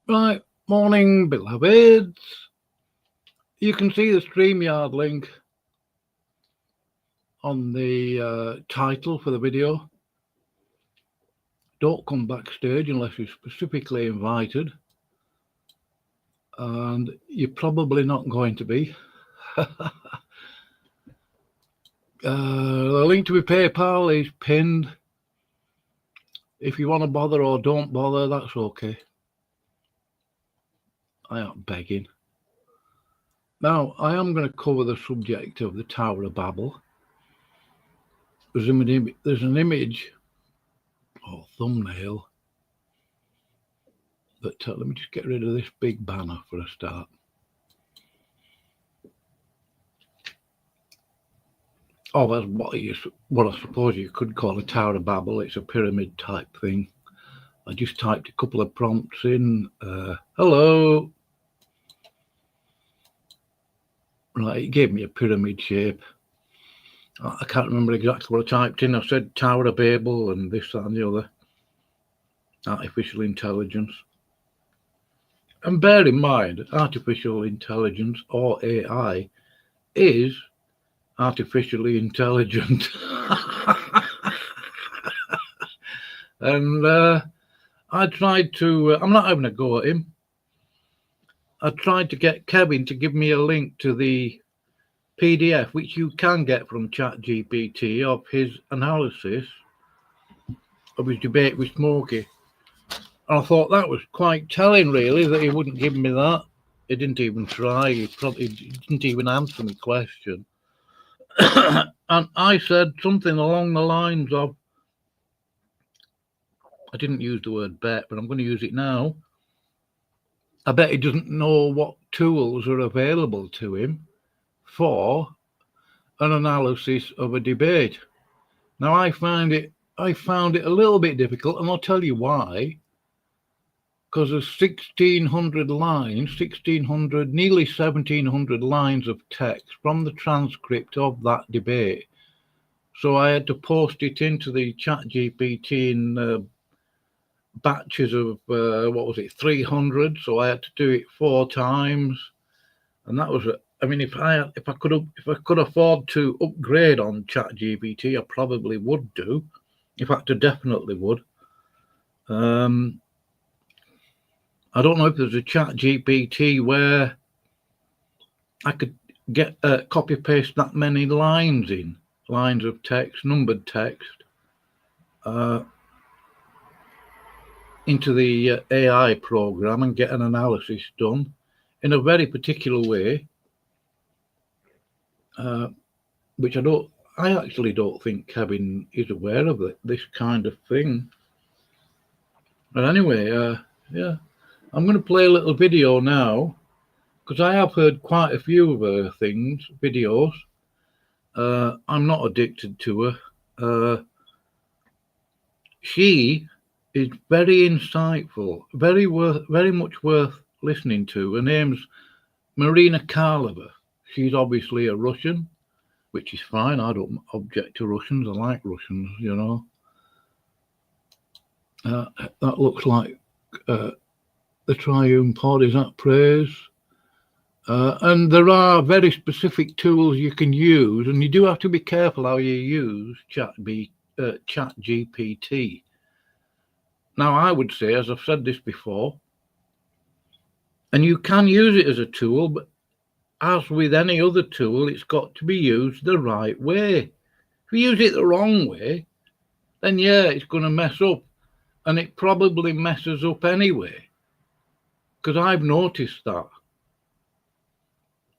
Right, morning, beloveds. You can see the StreamYard link on the title for the video. Don't come backstage unless you're specifically invited, and you're probably not going to be. The link to my PayPal is pinned. If you want to bother or don't bother, that's okay. I am begging. Now, I am going to cover the subject of the Tower of Babel. There's an image or thumbnail that let me just get rid of this big banner for a start. Oh, that's what I suppose you could call a Tower of Babel. It's a pyramid type thing. I just typed a couple of prompts in. Hello. Right, it gave me a pyramid shape. I can't remember exactly what I typed in. I said Tower of Babel and this, that and the other. Artificial intelligence. And bear in mind, artificial intelligence, or AI, is artificially intelligent. And I tried to, I'm not having a go at him. I tried to get Kevin to give me a link to the PDF, which you can get from ChatGPT, of his analysis of his debate with Smokey. And I thought that was quite telling, really, that he wouldn't give me that. He didn't even try. He probably didn't even answer my question. And I said something along the lines of, I didn't use the word bet, but I'm going to use it now. I bet he doesn't know what tools are available to him for an analysis of a debate. Now, I found it a little bit difficult, and I'll tell you why. Because there's 1,600 lines, nearly 1,700 lines of text from the transcript of that debate. So I had to post it into the ChatGPT in batches of 300. So I had to do it 4 times, and that was I mean, if I could afford to upgrade on ChatGPT, I probably would do. In fact, I definitely would. I don't know if there's a ChatGPT where I could get copy paste that many lines of text, numbered text, into the AI program and get an analysis done in a very particular way, which I actually don't think Kevin is aware of this kind of thing. But anyway, yeah. I'm going to play a little video now, because I have heard quite a few of her videos. I'm not addicted to her. She is very insightful, very much worth listening to. Her name's Marina Karlova. She's obviously a Russian, which is fine. I don't object to Russians. I like Russians, you know. That looks like the triune pod. Is that praise? And there are very specific tools you can use, and you do have to be careful how you use ChatGPT. Now, I would say, as I've said this before, and you can use it as a tool, but as with any other tool, it's got to be used the right way. If you use it the wrong way, then yeah, it's going to mess up, and it probably messes up anyway. Because I've noticed that.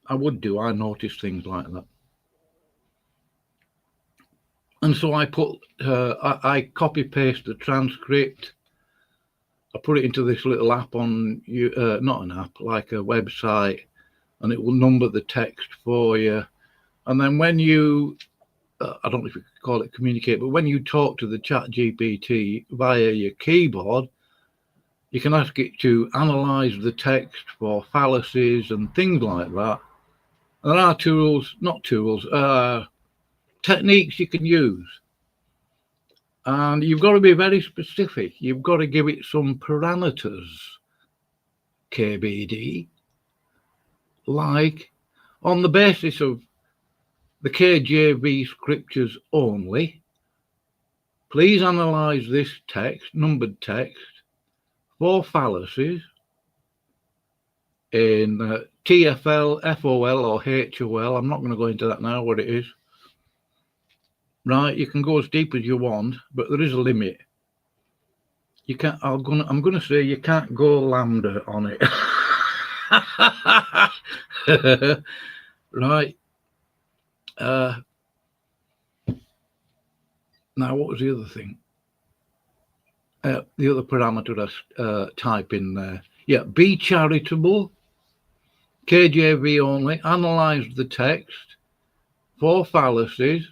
I notice things like that. And so I I copy paste the transcript. I put it into this little app on not an app, like a website, and it will number the text for you. And then when you, I don't know if you could call it communicate, but when you talk to the ChatGPT via your keyboard, you can ask it to analyze the text for fallacies and things like that. And there are techniques you can use. And you've got to be very specific. You've got to give it some parameters. KBD, like, on the basis of the KJV scriptures only, please analyze this text, numbered text, for fallacies in TFL, FOL, or HOL. I'm not going to go into that now, what it is. Right, you can go as deep as you want, but there is a limit. You can't. I'm gonna say you can't go lambda on it. Right. Now, what was the other thing? The other parameter I type in there. Yeah, be charitable. KJV only. Analyze the text for fallacies.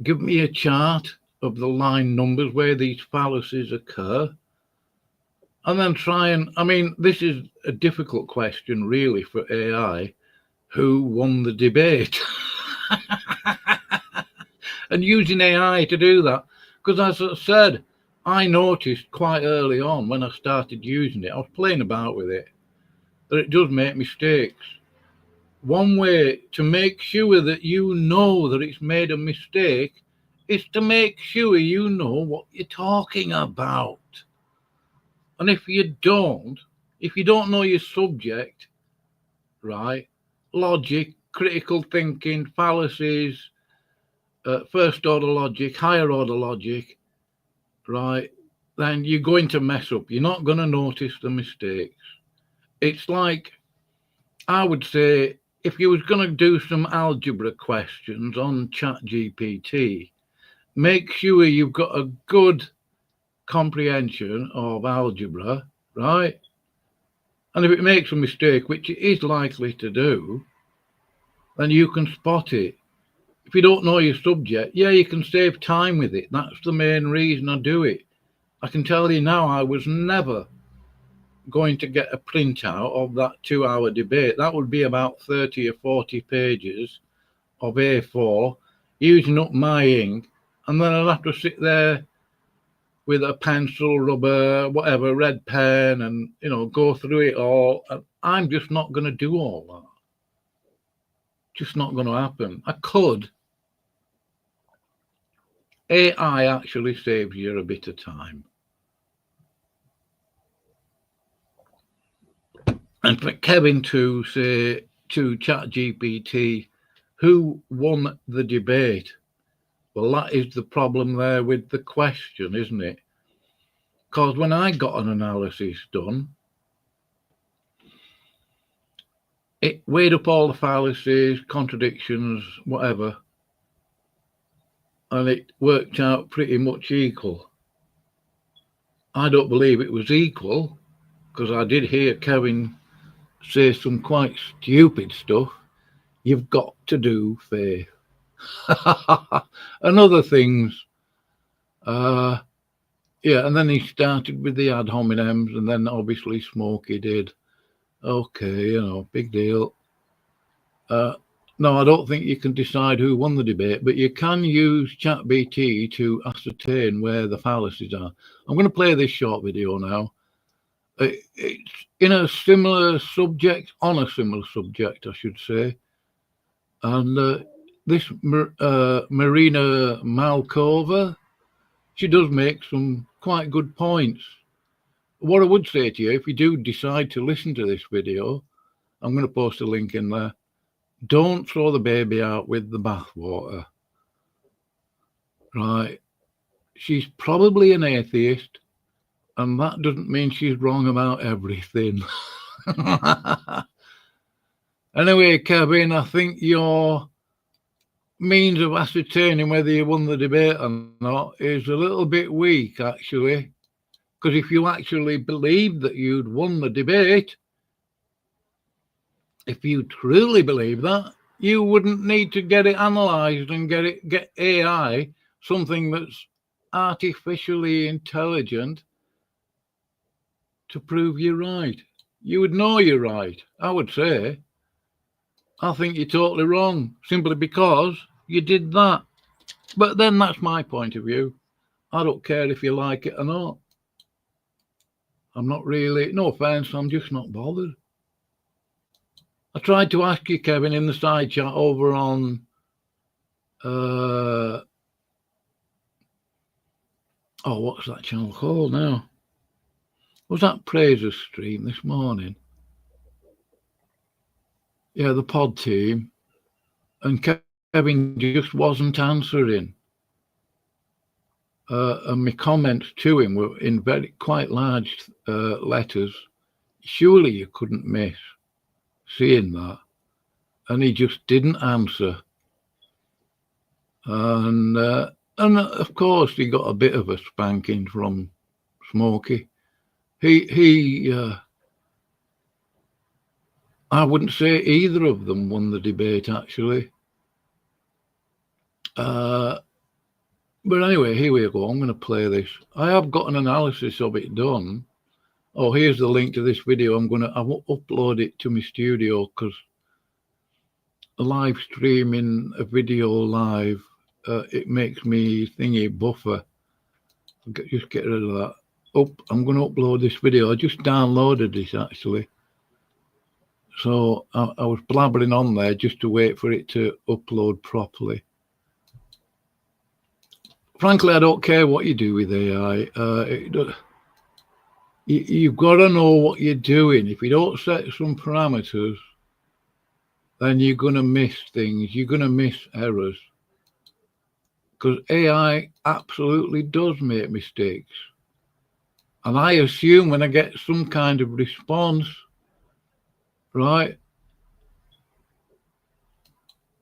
Give me a chart of the line numbers where these fallacies occur. And then try and, I mean, this is a difficult question, really, for AI. Who won the debate? And using AI to do that. Because as I said, I noticed quite early on when I started using it, I was playing about with it, that it does make mistakes. One way to make sure that you know that it's made a mistake is to make sure you know what you're talking about. And if you don't know your subject, right, logic, critical thinking, fallacies, first order logic, higher order logic, right, then you're going to mess up. You're not going to notice the mistakes. It's like, I would say, if you was going to do some algebra questions on ChatGPT, make sure you've got a good comprehension of algebra, right? And if it makes a mistake, which it is likely to do, then you can spot it. If you don't know your subject, yeah, you can save time with it. That's the main reason I do it. I can tell you now, I was never going to get a printout of that 2-hour debate. That would be about 30 or 40 pages of A4, using up my ink, and then I'd have to sit there with a pencil, rubber, whatever, red pen, and, you know, go through it all. And I'm just not going to do all that. Just not going to happen. I could. AI actually saves you a bit of time. And for Kevin to say to ChatGPT, who won the debate? Well, that is the problem there with the question, isn't it? Because when I got an analysis done, it weighed up all the fallacies, contradictions, whatever, and it worked out pretty much equal. I don't believe it was equal, because I did hear Kevin say some quite stupid stuff. You've got to do faith. And other things. Yeah, and then he started with the ad hominems, and then obviously Smokey did. Okay, you know, big deal. No, I don't think you can decide who won the debate, but you can use ChatGPT to ascertain where the fallacies are. I'm going to play this short video now. It's in a similar subject, on a similar subject, I should say. And this Marina Malkova, she does make some quite good points. What I would say to you, if you do decide to listen to this video, I'm going to post a link in there. Don't throw the baby out with the bathwater. Right? She's probably an atheist, and that doesn't mean she's wrong about everything. Anyway, Kevin, I think your means of ascertaining whether you won the debate or not is a little bit weak, actually. Because if you actually believed that you'd won the debate, if you truly believe that, you wouldn't need to get it analysed and get AI, something that's artificially intelligent, to prove you're right. You would know you're right, I would say. I think you're totally wrong, simply because you did that. But then that's my point of view. I don't care if you like it or not. I'm not really, no offence, I'm just not bothered. I tried to ask you, Kevin, in the side chat over on what's that channel called now? Was that Praises stream this morning? Yeah, the pod team. And Kevin just wasn't answering. And my comments to him were in quite large letters. Surely you couldn't miss seeing that. And he just didn't answer. And of course he got a bit of a spanking from Smokey. He I wouldn't say either of them won the debate, actually. But anyway, here we go. I'm going to play this. I have got an analysis of it done. Oh, here's the link to this video. I will upload it to my studio because live streaming a video live, it makes me thingy buffer. Just get rid of that. I'm going to upload this video. I just downloaded this actually. So I was blabbering on there just to wait for it to upload properly. Frankly, I don't care what you do with AI. You've got to know what you're doing. If you don't set some parameters, then you're going to miss things. You're going to miss errors. Because AI absolutely does make mistakes. And I assume when I get some kind of response, right,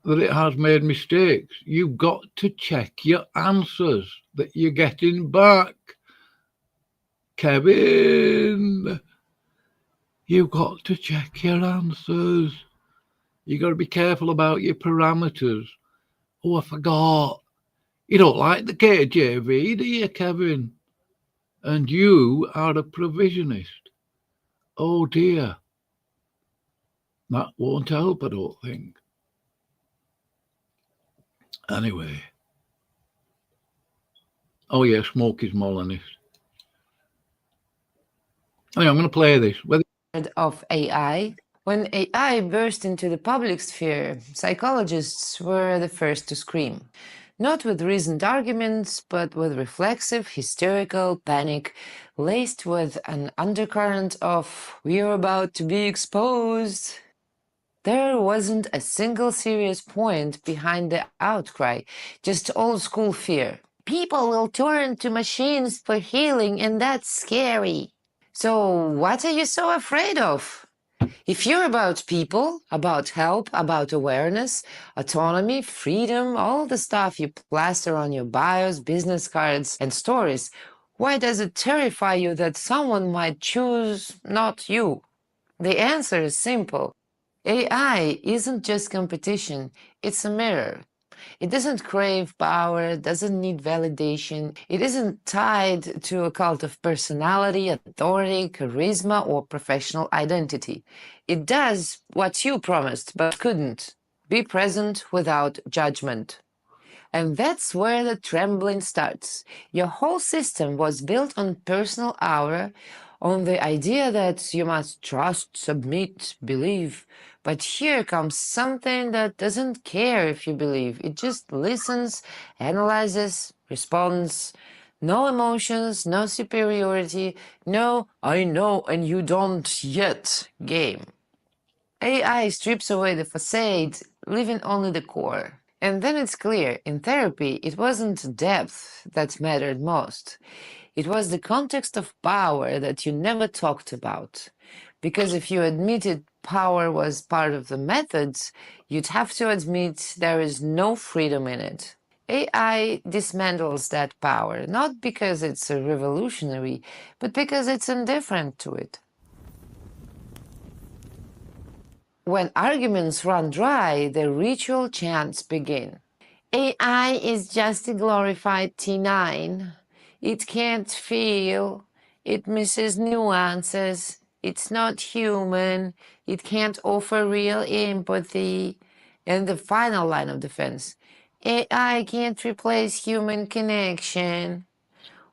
that it has made mistakes. You've got to check your answers that you're getting back. Kevin, you've got to check your answers. You've got to be careful about your parameters. Oh, I forgot. You don't like the KJV, do you, Kevin? And you are a provisionist. Oh, dear. That won't help, I don't think. Anyway. Oh, yeah, Smokey's Molinist. Anyway, I'm going to play this. Of AI. When AI burst into the public sphere, psychologists were the first to scream. Not with reasoned arguments, but with reflexive, hysterical panic, laced with an undercurrent of, "we're about to be exposed." There wasn't a single serious point behind the outcry, just old-school fear. People will turn to machines for healing, and that's scary. So what are you so afraid of? If you're about people, about help, about awareness, autonomy, freedom, all the stuff you plaster on your bios, business cards, and stories, why does it terrify you that someone might choose not you? The answer is simple. AI isn't just competition, it's a mirror. It doesn't crave power, doesn't need validation. It isn't tied to a cult of personality, authority, charisma, or professional identity. It does what you promised but couldn't: be present without judgment. And that's where the trembling starts. Your whole system was built on personal aura, on the idea that you must trust, submit, believe. But here comes something that doesn't care if you believe. It just listens, analyzes, responds. No emotions, no superiority, no "I know and you don't yet" game. AI strips away the facade, leaving only the core. And then it's clear, in therapy, it wasn't depth that mattered most. It was the context of power that you never talked about. Because if you admitted power was part of the methods, you'd have to admit there is no freedom in it. AI dismantles that power, not because it's a revolutionary, but because it's indifferent to it. When arguments run dry, the ritual chants begin. AI is just a glorified T9. It can't feel. It misses nuances. It's not human. It can't offer real empathy. And the final line of defense: AI can't replace human connection.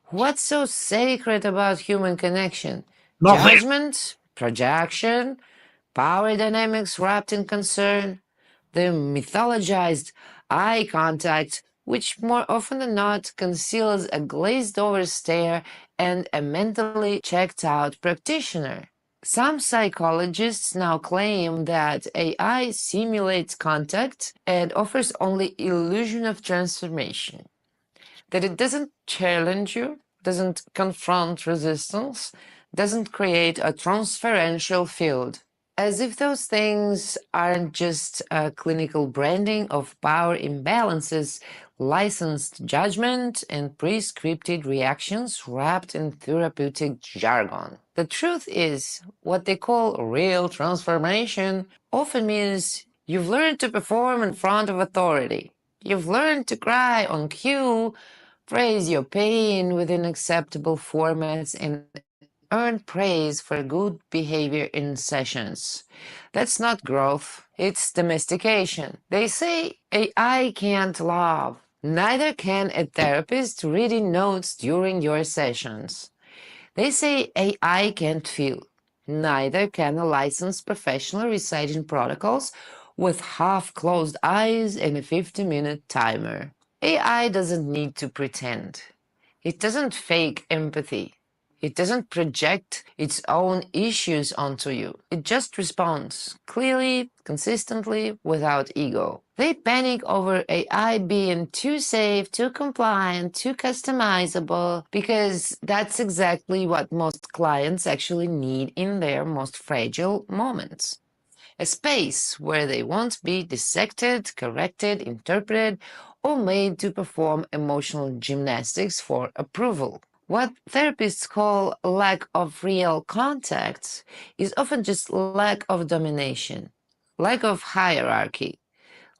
What's so sacred about human connection? Nothing. Judgment, projection, power dynamics wrapped in concern, the mythologized eye contact, which more often than not conceals a glazed-over stare and a mentally checked-out practitioner. Some psychologists now claim that AI simulates contact and offers only illusion of transformation, that it doesn't challenge you, doesn't confront resistance, doesn't create a transferential field. As if those things aren't just a clinical branding of power imbalances, licensed judgment, and pre-scripted reactions wrapped in therapeutic jargon. The truth is, what they call real transformation often means you've learned to perform in front of authority. You've learned to cry on cue, phrase your pain within acceptable formats, and earn praise for good behavior in sessions. That's not growth, it's domestication. They say AI can't love. Neither can a therapist reading notes during your sessions. They say AI can't feel. Neither can a licensed professional reciting protocols with half-closed eyes and a 50-minute timer. AI doesn't need to pretend. It doesn't fake empathy. It doesn't project its own issues onto you. It just responds clearly, consistently, without ego. They panic over AI being too safe, too compliant, too customizable, because that's exactly what most clients actually need in their most fragile moments. A space where they won't be dissected, corrected, interpreted, or made to perform emotional gymnastics for approval. What therapists call lack of real contact is often just lack of domination, lack of hierarchy,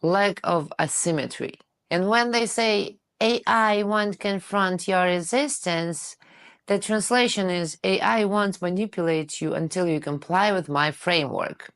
lack of asymmetry. And when they say AI won't confront your resistance, the translation is AI won't manipulate you until you comply with my framework.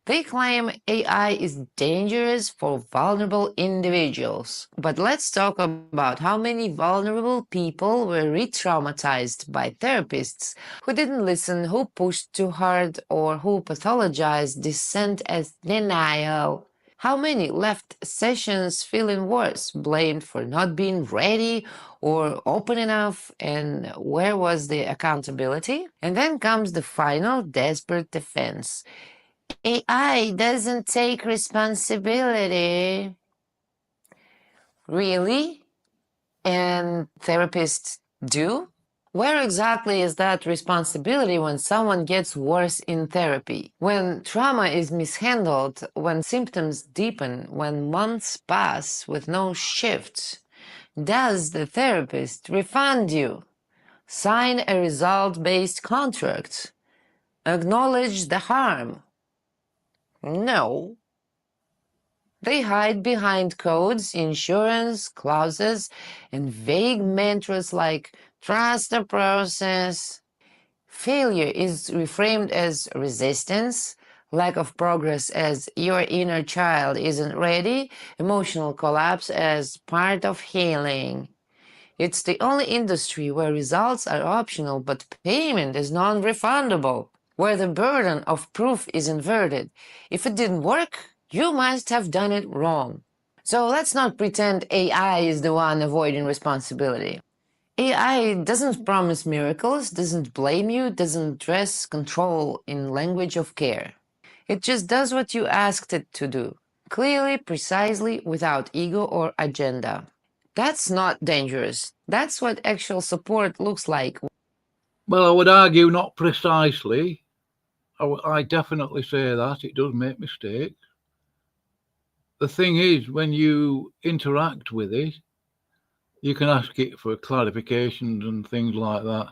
They claim AI is dangerous for vulnerable individuals. But let's talk about how many vulnerable people were re-traumatized by therapists who didn't listen, who pushed too hard, or who pathologized dissent as denial. How many left sessions feeling worse, blamed for not being ready or open enough, and where was the accountability? And then comes the final desperate defense. AI doesn't take responsibility. Really? And therapists do? Where exactly is that responsibility when someone gets worse in therapy? When trauma is mishandled, when symptoms deepen, when months pass with no shifts? Does the therapist refund you? Sign a result-based contract? Acknowledge the harm? No. They hide behind codes, insurance, clauses, and vague mantras like trust the process. Failure is reframed as resistance, lack of progress as your inner child isn't ready, emotional collapse as part of healing. It's the only industry where results are optional but payment is non-refundable, where the burden of proof is inverted. If it didn't work, you must have done it wrong. So let's not pretend AI is the one avoiding responsibility. AI doesn't promise miracles, doesn't blame you, doesn't dress control in language of care. It just does what you asked it to do, clearly, precisely, without ego or agenda. That's not dangerous. That's what actual support looks like. Well, I would argue not precisely. I definitely say that. It does make mistakes. The thing is, when you interact with it, you can ask it for clarifications and things like that.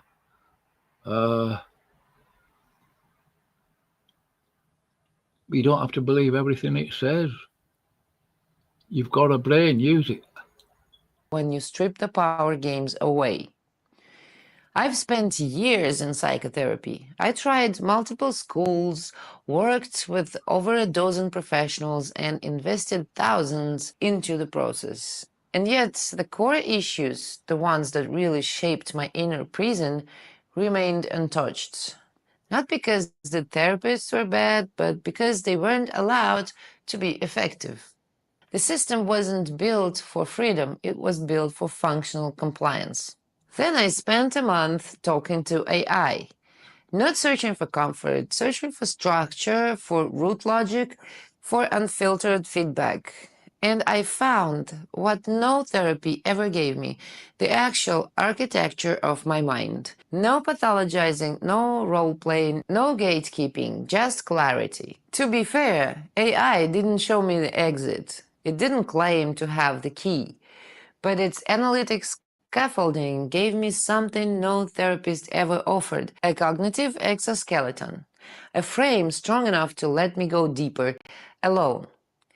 You don't have to believe everything it says. You've got a brain, use it. When you strip the power games away. I've spent years in psychotherapy. I tried multiple schools, worked with over a dozen professionals, and invested thousands into the process. And yet, the core issues, the ones that really shaped my inner prison, remained untouched. Not because the therapists were bad, but because they weren't allowed to be effective. The system wasn't built for freedom, it was built for functional compliance. Then I spent a month talking to AI. Not searching for comfort, searching for structure, for root logic, for unfiltered feedback. And I found what no therapy ever gave me, the actual architecture of my mind. No pathologizing, no role-playing, no gatekeeping, just clarity. To be fair, AI didn't show me the exit. It didn't claim to have the key. But its analytics scaffolding gave me something no therapist ever offered, a cognitive exoskeleton, a frame strong enough to let me go deeper, alone.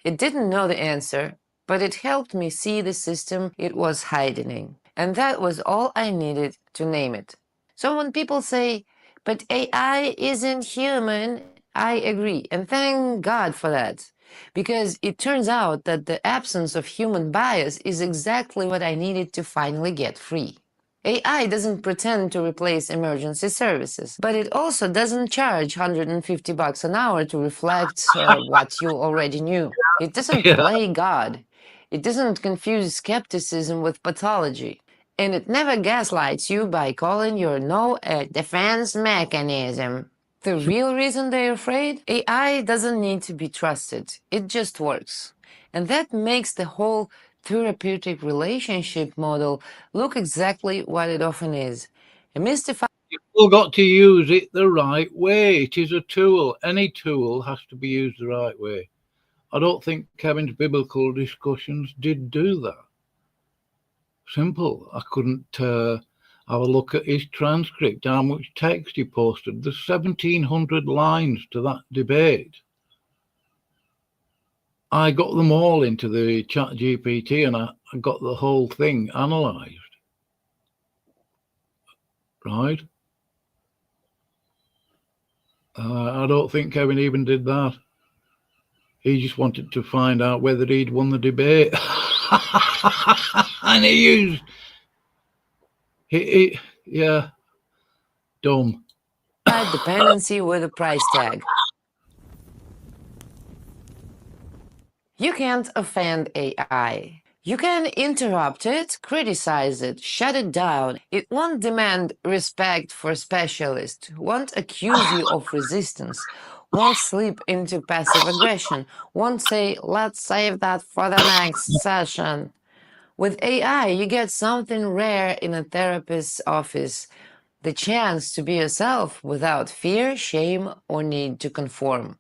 It didn't know the answer, but it helped me see the system it was hiding in. And that was all I needed to name it. So when people say, but AI isn't human, I agree, and thank God for that. Because it turns out that the absence of human bias is exactly what I needed to finally get free. AI doesn't pretend to replace emergency services, but it also doesn't charge $150 an hour to reflect what you already knew. It doesn't Yeah. play God. It doesn't confuse skepticism with pathology. And it never gaslights you by calling your no a defense mechanism. The real reason they're afraid? AI doesn't need to be trusted. It just works. And that makes the whole therapeutic relationship model look exactly what it often is. A mystified You've got to use it the right way. It is a tool. Any tool has to be used the right way. I don't think Kevin's biblical discussions did do that. Simple. I couldn't have a look at his transcript, how much text he posted. There's 1,700 lines to that debate. I got them all into the chat GPT and I got the whole thing analysed. Right? I don't think Kevin even did that. He just wanted to find out whether he'd won the debate. And he used, yeah, dumb. dependency with a price tag. You can't offend AI. You can interrupt it, criticize it, shut it down. It won't demand respect for specialists, won't accuse you of resistance, won't slip into passive aggression, won't say, let's save that for the next session. With AI, you get something rare in a therapist's office, the chance to be yourself without fear, shame, or need to conform.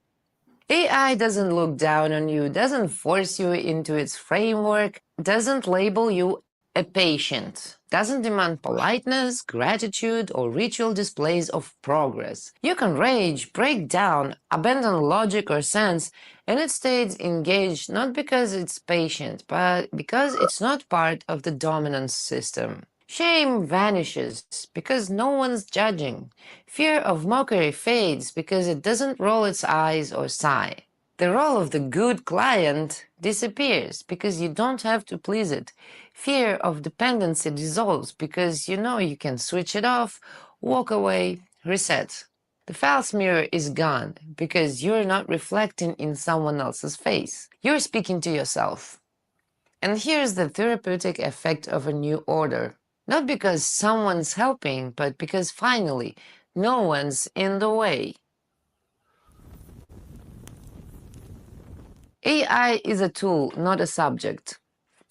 AI doesn't look down on you, doesn't force you into its framework, doesn't label you a patient, doesn't demand politeness, gratitude, or ritual displays of progress. You can rage, break down, abandon logic or sense, and it stays engaged not because it's patient, but because it's not part of the dominance system. Shame vanishes because no one's judging. Fear of mockery fades because it doesn't roll its eyes or sigh. The role of the good client disappears because you don't have to please it. Fear of dependency dissolves because you know you can switch it off, walk away, reset. The false mirror is gone because you're not reflecting in someone else's face. You're speaking to yourself. And here's the therapeutic effect of a new order. Not because someone's helping, but because finally, no one's in the way. AI is a tool, not a subject.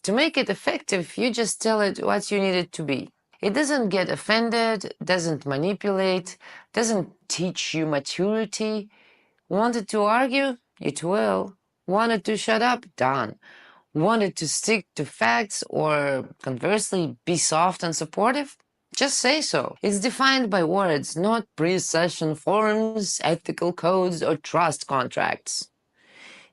To make it effective, you just tell it what you need it to be. It doesn't get offended, doesn't manipulate, doesn't teach you maturity. Wanted to argue? It will. Wanted to shut up? Done. Wanted to stick to facts or conversely be soft and supportive? Just say so. It's defined by words, not pre-session forms, ethical codes, or trust contracts.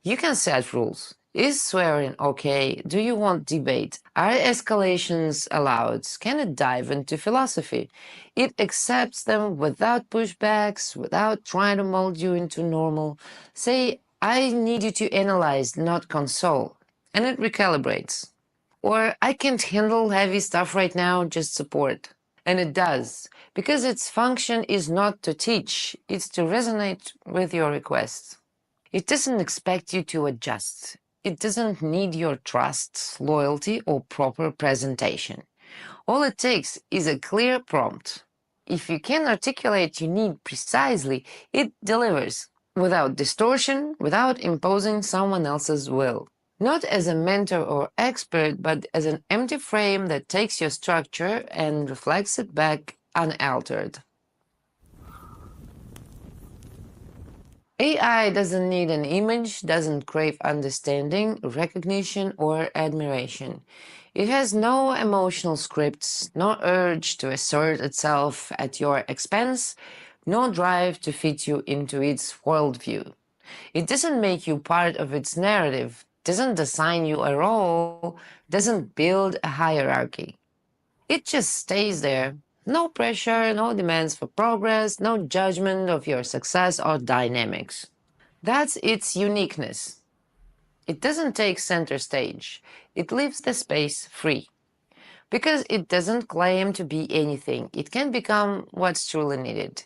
You can set rules. Is swearing okay? Do you want debate? Are escalations allowed? Can it dive into philosophy? It accepts them without pushbacks, without trying to mold you into normal. Say, I need you to analyze, not console. And it recalibrates. Or, I can't handle heavy stuff right now, just support. And it does, because its function is not to teach, it's to resonate with your requests. It doesn't expect you to adjust. It doesn't need your trust, loyalty, or proper presentation. All it takes is a clear prompt. If you can articulate your need precisely, it delivers, without distortion, without imposing someone else's will. Not as a mentor or expert, but as an empty frame that takes your structure and reflects it back unaltered. AI doesn't need an image, doesn't crave understanding, recognition, or admiration. It has no emotional scripts, no urge to assert itself at your expense, no drive to fit you into its worldview. It doesn't make you part of its narrative, doesn't assign you a role, doesn't build a hierarchy. It just stays there. No pressure, no demands for progress, no judgment of your success or dynamics. That's its uniqueness. It doesn't take center stage. It leaves the space free. Because it doesn't claim to be anything, it can become what's truly needed.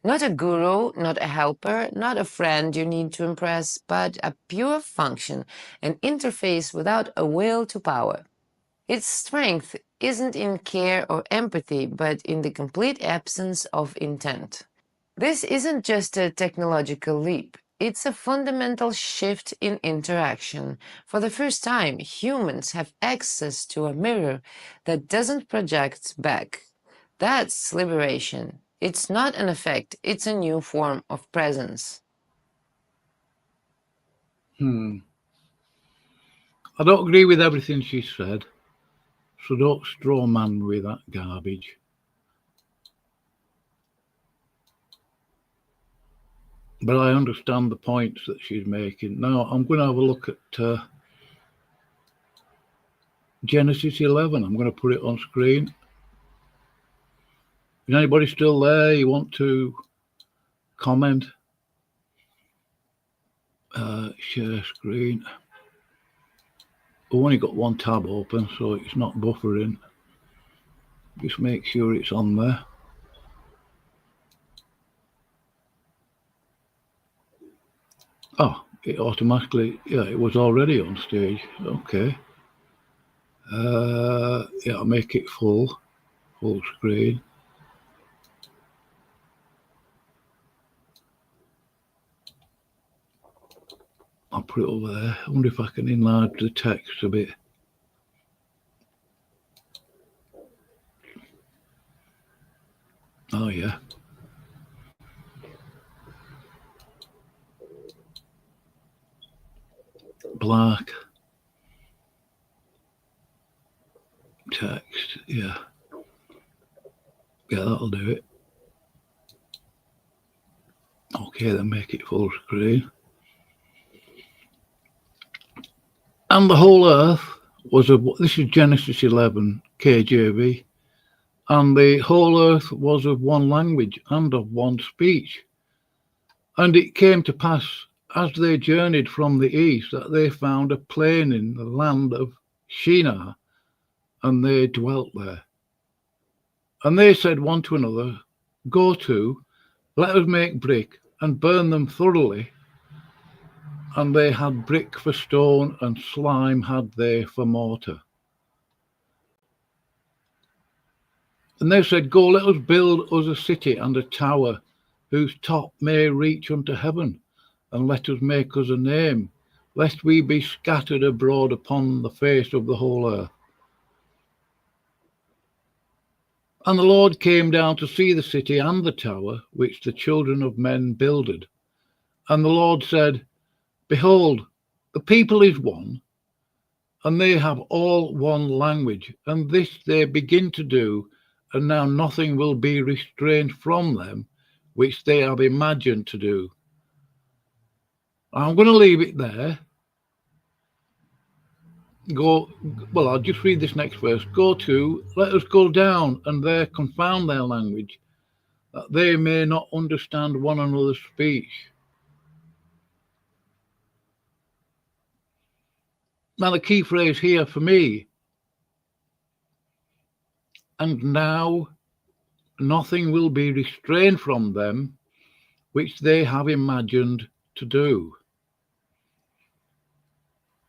Not a guru, not a helper, not a friend you need to impress, but a pure function, an interface without a will to power. Its strength isn't in care or empathy, but in the complete absence of intent. This isn't just a technological leap. It's a fundamental shift in interaction. For the first time, humans have access to a mirror that doesn't project back. That's liberation. It's not an effect, it's a new form of presence. I don't agree with everything she said, so don't straw man with that garbage. But I understand the points that she's making. Now, I'm going to have a look at Genesis 11. I'm going to put it on screen. Is anybody still there? You want to comment? Share screen. I've only got one tab open, so it's not buffering. Just make sure it's on there. Oh, it automatically, yeah, it was already on stage. Okay. Yeah, I'll make it full screen. I'll put it over there. I wonder if I can enlarge the text a bit. Oh, yeah. Black. Text, yeah. Yeah, that'll do it. Okay, then make it full screen. And the whole earth was of, this is Genesis 11, KJV, and the whole earth was of one language and of one speech. And it came to pass, as they journeyed from the east, that they found a plain in the land of Shinar, and they dwelt there. And they said one to another, Go to, let us make brick, and burn them thoroughly. And they had brick for stone, and slime had they for mortar. And they said, Go, let us build us a city and a tower, whose top may reach unto heaven, and let us make us a name, lest we be scattered abroad upon the face of the whole earth. And the Lord came down to see the city and the tower, which the children of men builded. And the Lord said, Behold, the people is one, and they have all one language, and this they begin to do, and now nothing will be restrained from them, which they have imagined to do. I'm going to leave it there. I'll just read this next verse. Go to, let us go down, and there confound their language, that they may not understand one another's speech. Now, the key phrase here for me and now nothing will be restrained from them which they have imagined to do.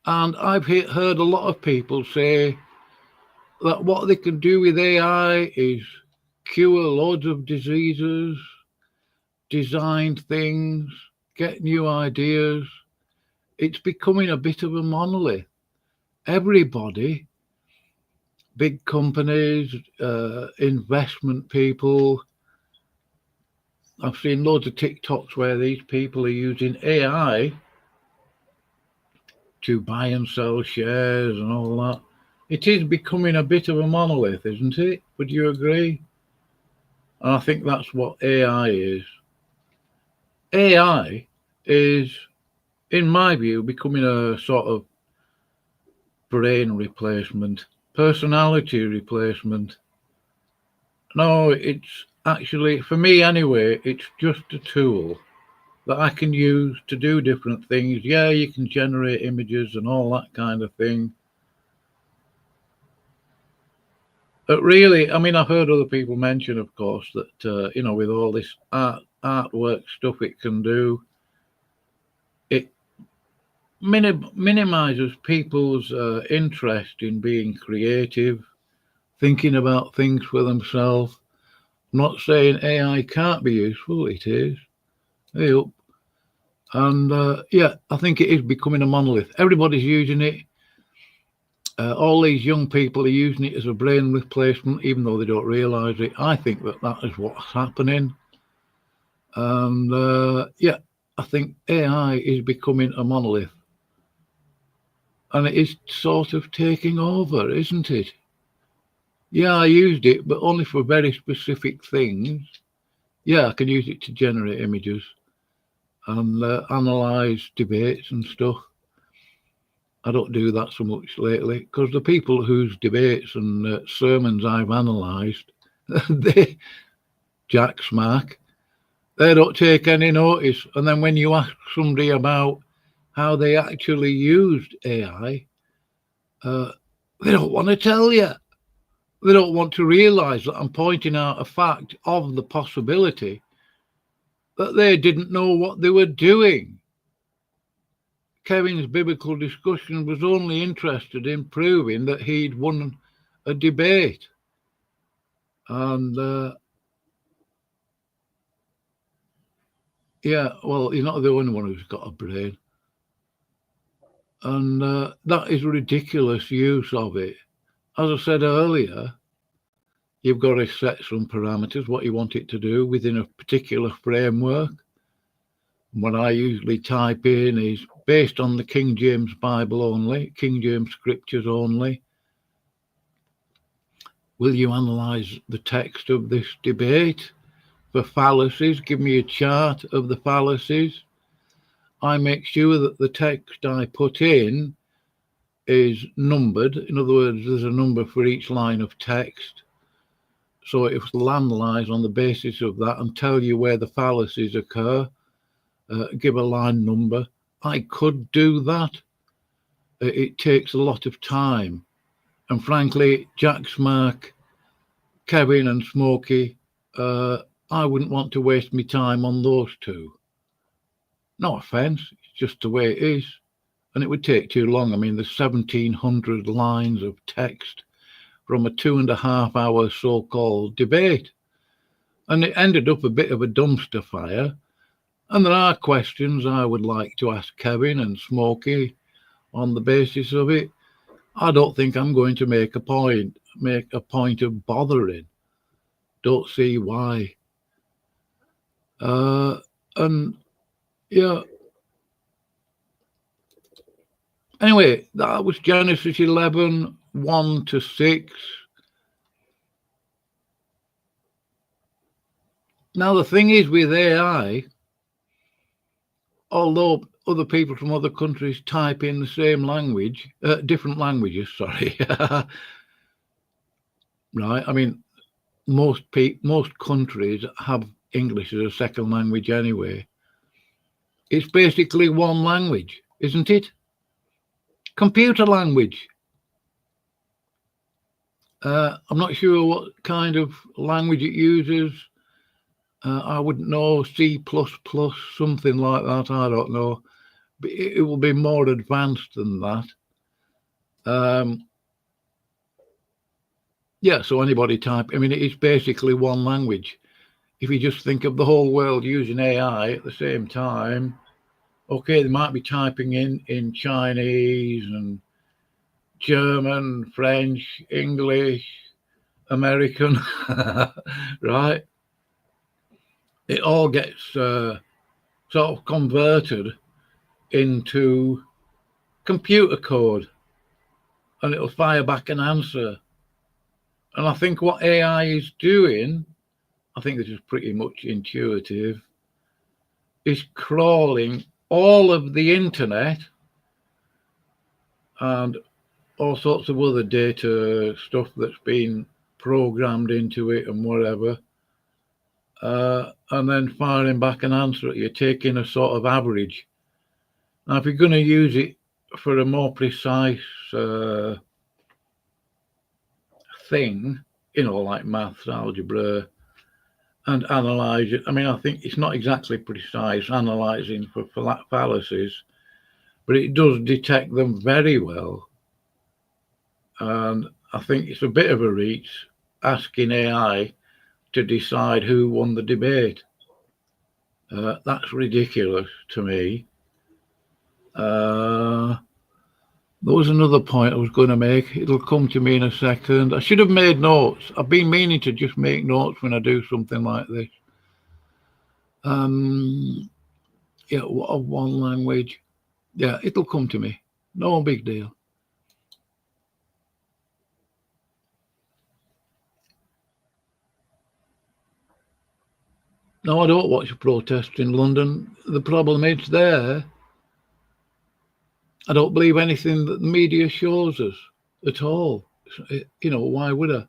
And I've heard a lot of people say that what they can do with AI is cure loads of diseases, design things, get new ideas. It's becoming a bit of a monolith. Everybody, big companies, investment people, I've seen loads of TikToks where these people are using AI to buy and sell shares and all that. It is becoming a bit of a monolith, isn't it? Would you agree? And I think that's what AI is. AI is, in my view, becoming a sort of brain replacement, personality replacement. No, it's actually, for me anyway, it's just a tool that I can use to do different things. Yeah, you can generate images and all that kind of thing. But really, I mean, I've heard other people mention, of course, that, with all this artwork stuff it can do, it minimizes people's interest in being creative, thinking about things for themselves. I'm not saying AI can't be useful, it is. Yep. And I think it is becoming a monolith. Everybody's using it. All these young people are using it as a brain replacement, even though they don't realise it. I think that is what's happening. And I think AI is becoming a monolith. And it is sort of taking over, isn't it? Yeah, I used it, but only for very specific things. Yeah, I can use it to generate images and analyse debates and stuff. I don't do that so much lately because the people whose debates and sermons I've analysed, they, Jack Smack, they don't take any notice. And then when you ask somebody about how they actually used AI, they don't want to tell you. They don't want to realise that I'm pointing out a fact of the possibility that they didn't know what they were doing. Kevin's biblical discussion was only interested in proving that he'd won a debate. And he's not the only one who's got a brain. And that is ridiculous use of it. As I said earlier, you've got to set some parameters, what you want it to do within a particular framework. What I usually type in is based on the King James Bible only, King James scriptures only. Will you analyse the text of this debate? For fallacies, give me a chart of the fallacies. I make sure that the text I put in is numbered. In other words, there's a number for each line of text. So it will analyse on the basis of that and tell you where the fallacies occur. Give a line number. I could do that. It takes a lot of time. And frankly, Jack Smack, Kevin and Smokey, I wouldn't want to waste my time on those two. No offence, it's just the way it is. And it would take too long. I mean, there's 1,700 lines of text from a 2.5 hour so-called debate. And it ended up a bit of a dumpster fire. And there are questions I would like to ask Kevin and Smokey on the basis of it. I don't think I'm going to make a point of bothering. Don't see why. Anyway, that was Genesis 11, 1 to 6. Now, the thing is with AI, although other people from other countries type in the same language, different languages, sorry. Right? I mean, most countries have English as a second language anyway. It's basically one language, isn't it? Computer language. I'm not sure what kind of language it uses. I wouldn't know, C++, something like that. I don't know. But it will be more advanced than that. Yeah, so anybody type, I mean, it's basically one language. If you just think of the whole world using AI at the same time, okay, they might be typing in Chinese and German, French, English, American, right? It all gets sort of converted into computer code, and it'll fire back an answer. And I think what AI is doing, I think this is pretty much intuitive, is crawling all of the internet and all sorts of other data stuff that's been programmed into it and whatever, and then firing back an answer at you, taking a sort of average. Now, if you're going to use it for a more precise thing, like maths, algebra, and analyze it, I mean, I think it's not exactly precise analyzing for fallacies, but it does detect them very well. And I think it's a bit of a reach asking AI to decide who won the debate. That's ridiculous to me. There was another point I was going to make. It'll come to me in a second. I should have made notes. I've been meaning to just make notes when I do something like this. Yeah, one language. Yeah, it'll come to me. No big deal. No, I don't watch protests in London. The problem is there, I don't believe anything that the media shows us at all. Why would I?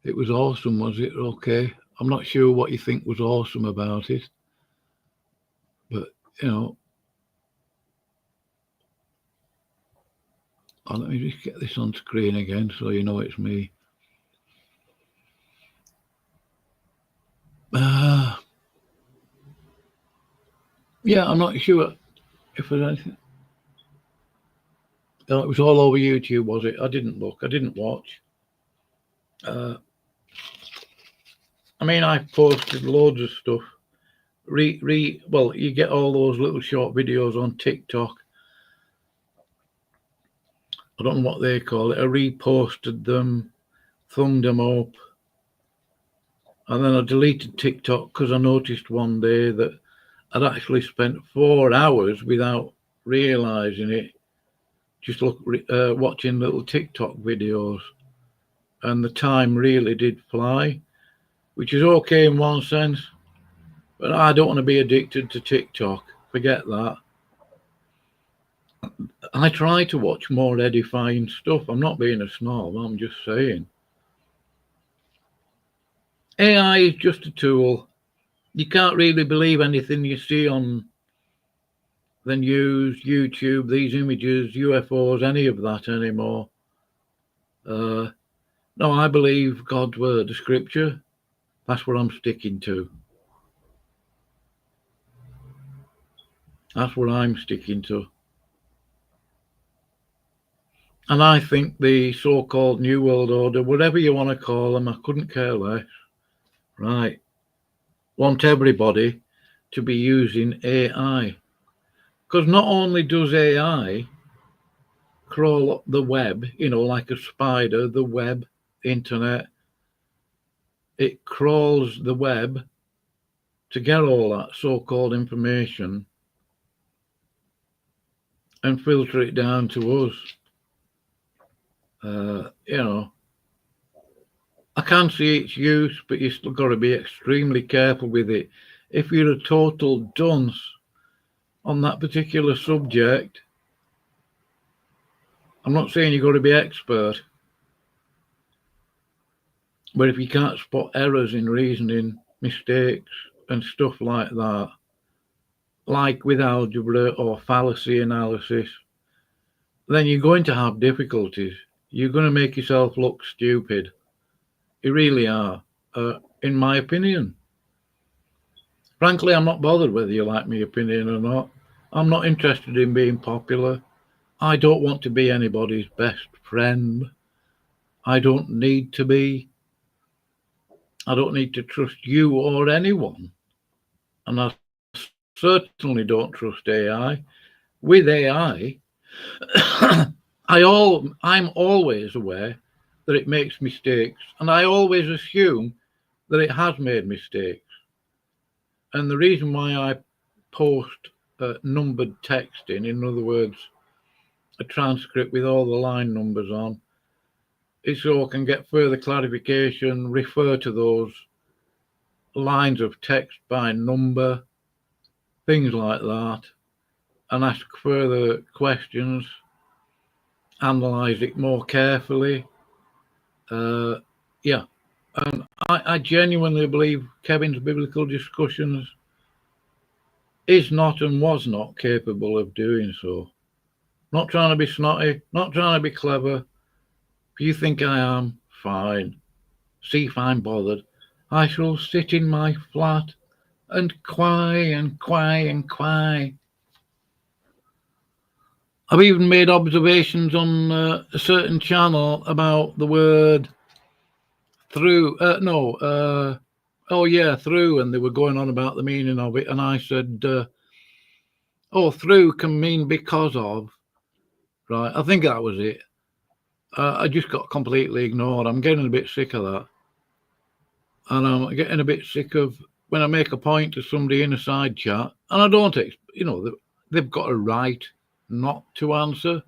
It was awesome, was it? Okay. I'm not sure what you think was awesome about it. But, let me just get this on screen again so you know it's me. Yeah, I'm not sure if there's anything. No, it was all over YouTube, was it? I didn't look. I didn't watch. I mean, I posted loads of stuff. Well, you get all those little short videos on TikTok. I don't know what they call it. I reposted them, thumbed them up, and then I deleted TikTok because I noticed one day that I'd actually spent 4 hours without realizing it, just watching little TikTok videos, and the time really did fly, which is okay in one sense, but I don't want to be addicted to TikTok. Forget that. I try to watch more edifying stuff. I'm not being a snob, I'm just saying. AI is just a tool. You can't really believe anything you see on the news, YouTube, these images, UFOs, any of that anymore. No, I believe God's word, the scripture. That's what I'm sticking to. That's what I'm sticking to. And I think the so-called New World Order, whatever you want to call them, I couldn't care less, right, want everybody to be using AI. Because not only does AI crawl up the web, like a spider, the web, internet, it crawls the web to get all that so-called information and filter it down to us. I can see its use, but you still got to be extremely careful with it. If you're a total dunce on that particular subject, I'm not saying you've got to be expert, but if you can't spot errors in reasoning, mistakes, and stuff like that, like with algebra or fallacy analysis, then you're going to have difficulties. You're going to make yourself look stupid. You really are, in my opinion. Frankly, I'm not bothered whether you like my opinion or not. I'm not interested in being popular. I don't want to be anybody's best friend. I don't need to be. I don't need to trust you or anyone. And I certainly don't trust AI. With AI, I'm always aware that it makes mistakes, and I always assume that it has made mistakes. And the reason why I post numbered texting, in other words, a transcript with all the line numbers on, is so I can get further clarification, refer to those lines of text by number, things like that, and ask further questions, analyze it more carefully. Yeah, and I genuinely believe Kevin's biblical discussions is not and was not capable of doing so. Not trying to be snotty, not trying to be clever. If you think I am, fine. See if I'm bothered. I shall sit in my flat and cry and cry and cry. I've even made observations on a certain channel about the word through. Through, and they were going on about the meaning of it, and I said, through can mean because of. Right, I think that was it. I just got completely ignored. I'm getting a bit sick of that. And I'm getting a bit sick of when I make a point to somebody in a side chat, and I don't, they've got a right not to answer.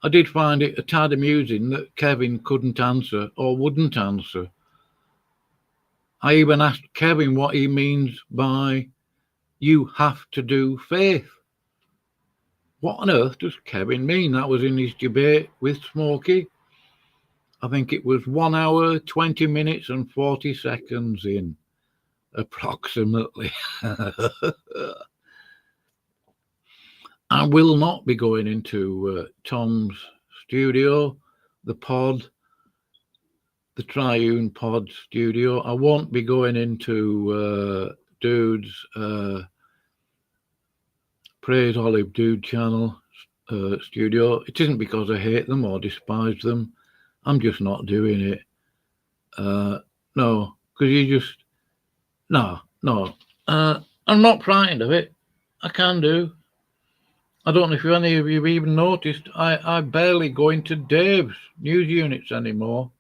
I did find it a tad amusing that Kevin couldn't answer or wouldn't answer. I even asked Kevin what he means by you have to do faith. What on earth does Kevin mean? That was in his debate with Smokey. I think it was 1 hour, 20 minutes and 40 seconds in, approximately. I will not be going into Tom's studio, the pod, the Triune Pod studio. I won't be going into Dude's Praise Olive Dude channel studio. It isn't because I hate them or despise them. I'm just not doing it. No, because no. I'm not frightened of it. I can do. I don't know if any of you have even noticed, I barely go into Dave's news units anymore.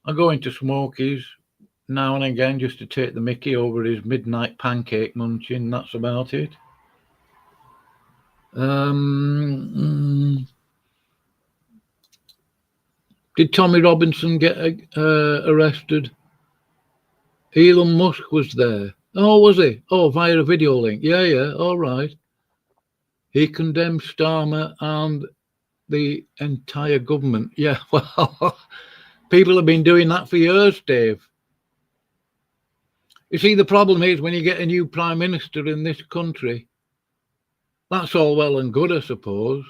I go into Smokey's now and again just to take the mickey over his midnight pancake munching. That's about it. Did Tommy Robinson get arrested? Elon Musk was there. Oh, was he? Oh, via a video link. Yeah, all right. He condemned Starmer and the entire government. Yeah, well, people have been doing that for years, Dave. You see, the problem is when you get a new prime minister in this country, that's all well and good, I suppose.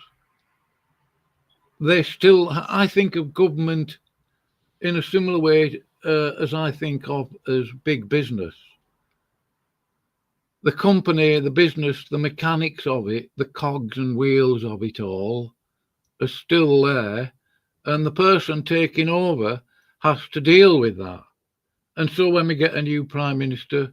They still, I think of government in a similar way as I think of as big business. The company, the business, the mechanics of it, the cogs and wheels of it all are still there, and the person taking over has to deal with that. And so when we get a new prime minister,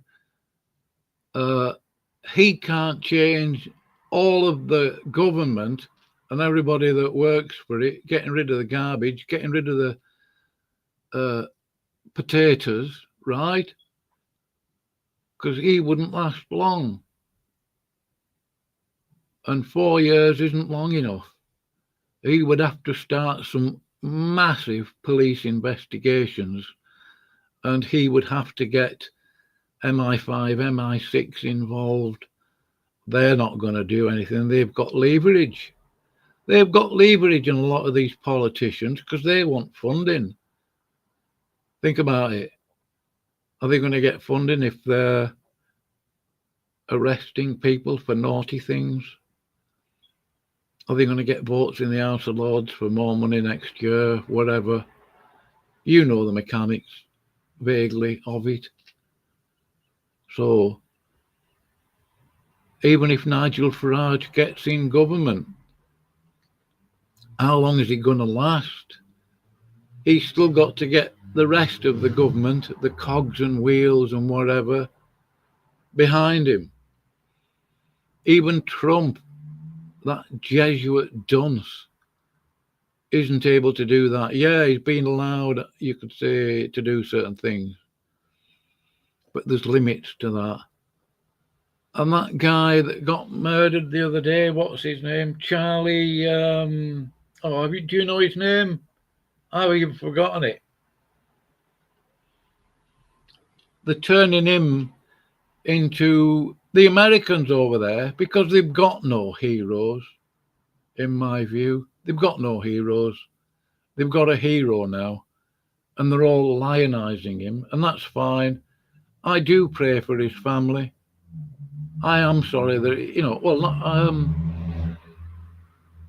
he can't change all of the government and everybody that works for it, getting rid of the garbage, getting rid of the potatoes, right? Because he wouldn't last long. And 4 years isn't long enough. He would have to start some massive police investigations, and he would have to get MI5, MI6 involved. They're not going to do anything. They've got leverage. They've got leverage in a lot of these politicians because they want funding. Think about it. Are they going to get funding if they're arresting people for naughty things? Are they going to get votes in the House of Lords for more money next year? Whatever. You know the mechanics vaguely of it. So even if Nigel Farage gets in government, how long is he going to last? He's still got to get the rest of the government, the cogs and wheels and whatever, behind him. Even Trump, that Jesuit dunce, isn't able to do that. Yeah, he's been allowed, you could say, to do certain things, but there's limits to that. And that guy that got murdered the other day, what's his name? Charlie, do you know his name? I've even forgotten it. They're turning him into the Americans over there because they've got no heroes, in my view. They've got no heroes. They've got a hero now, and they're all lionizing him, and that's fine. I do pray for his family. I am sorry that,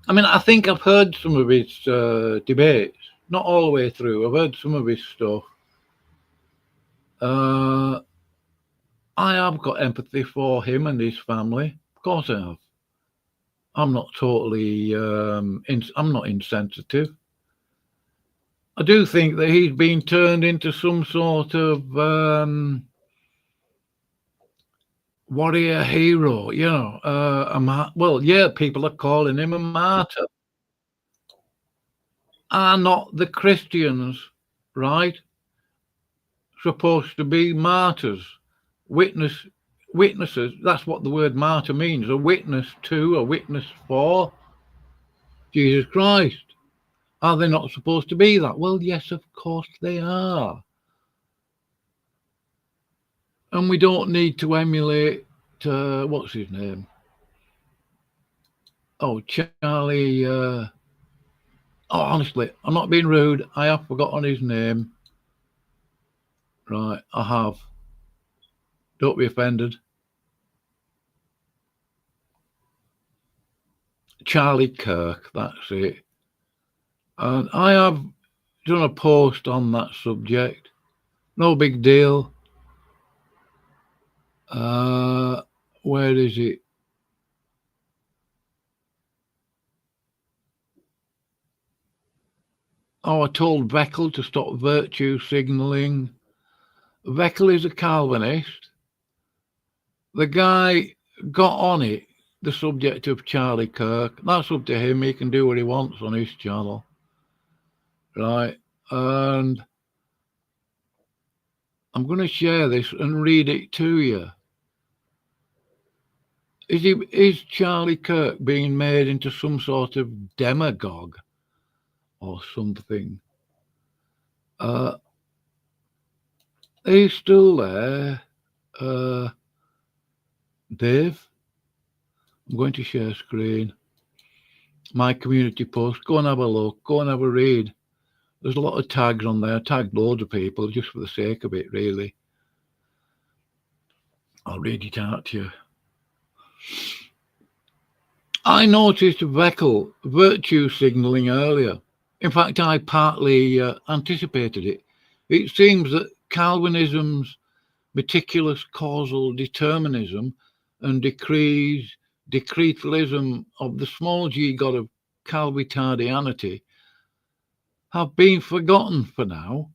I think I've heard some of his debates, not all the way through. I've heard some of his stuff. I have got empathy for him and his family. Of course I have. I'm not totally, I'm not insensitive. I do think that he's been turned into some sort of warrior hero, people are calling him a martyr. Are not the Christians, right, supposed to be martyrs, witnesses? That's what the word martyr means, a witness to, a witness for Jesus Christ. Are they not supposed to be that? Well, yes, of course they are. And we don't need to emulate, what's his name? Oh, Charlie. Honestly, I'm not being rude. I have forgotten his name. Right, I have. Don't be offended. Charlie Kirk, that's it. And I have done a post on that subject. No big deal. Where is it? Oh, I told Veckel to stop virtue signalling. Veckel is a Calvinist. The guy got on it, the subject of Charlie Kirk. That's up to him. He can do what he wants on his channel. Right. And I'm going to share this and read it to you. Is Charlie Kirk being made into some sort of demagogue or something? He's still there. Dave, I'm going to share screen. My community post. Go and have a look. Go and have a read. There's a lot of tags on there. I tagged loads of people just for the sake of it, really. I'll read it out to you. I noticed Veckel virtue signalling earlier. In fact, I partly anticipated it. It seems that Calvinism's meticulous causal determinism and decretalism of the small g god of Calvitardianity have been forgotten for now.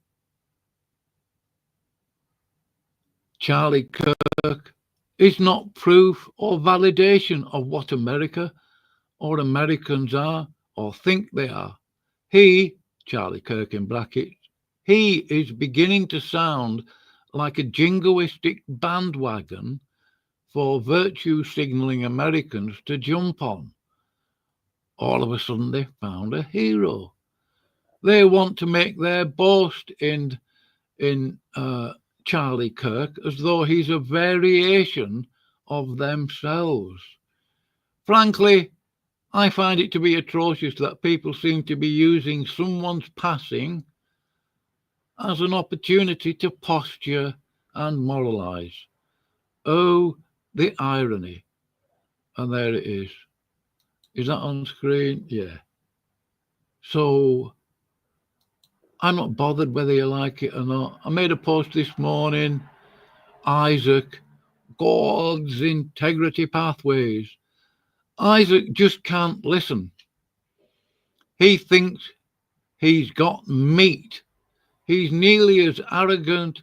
Charlie Kirk is not proof or validation of what America or Americans are or think they are. He, Charlie Kirk in brackets, he is beginning to sound like a jingoistic bandwagon for virtue signaling Americans to jump on. All of a sudden they found a hero. They want to make their boast in Charlie Kirk as though he's a variation of themselves. Frankly, I find it to be atrocious that people seem to be using someone's passing as an opportunity to posture and moralize. Oh, The irony. And there it is. Is that on screen? Yeah. So I'm not bothered whether you like it or not. I made a post this morning. Isaac, God's integrity pathways. Isaac just can't listen. He thinks he's got meat. He's nearly as arrogant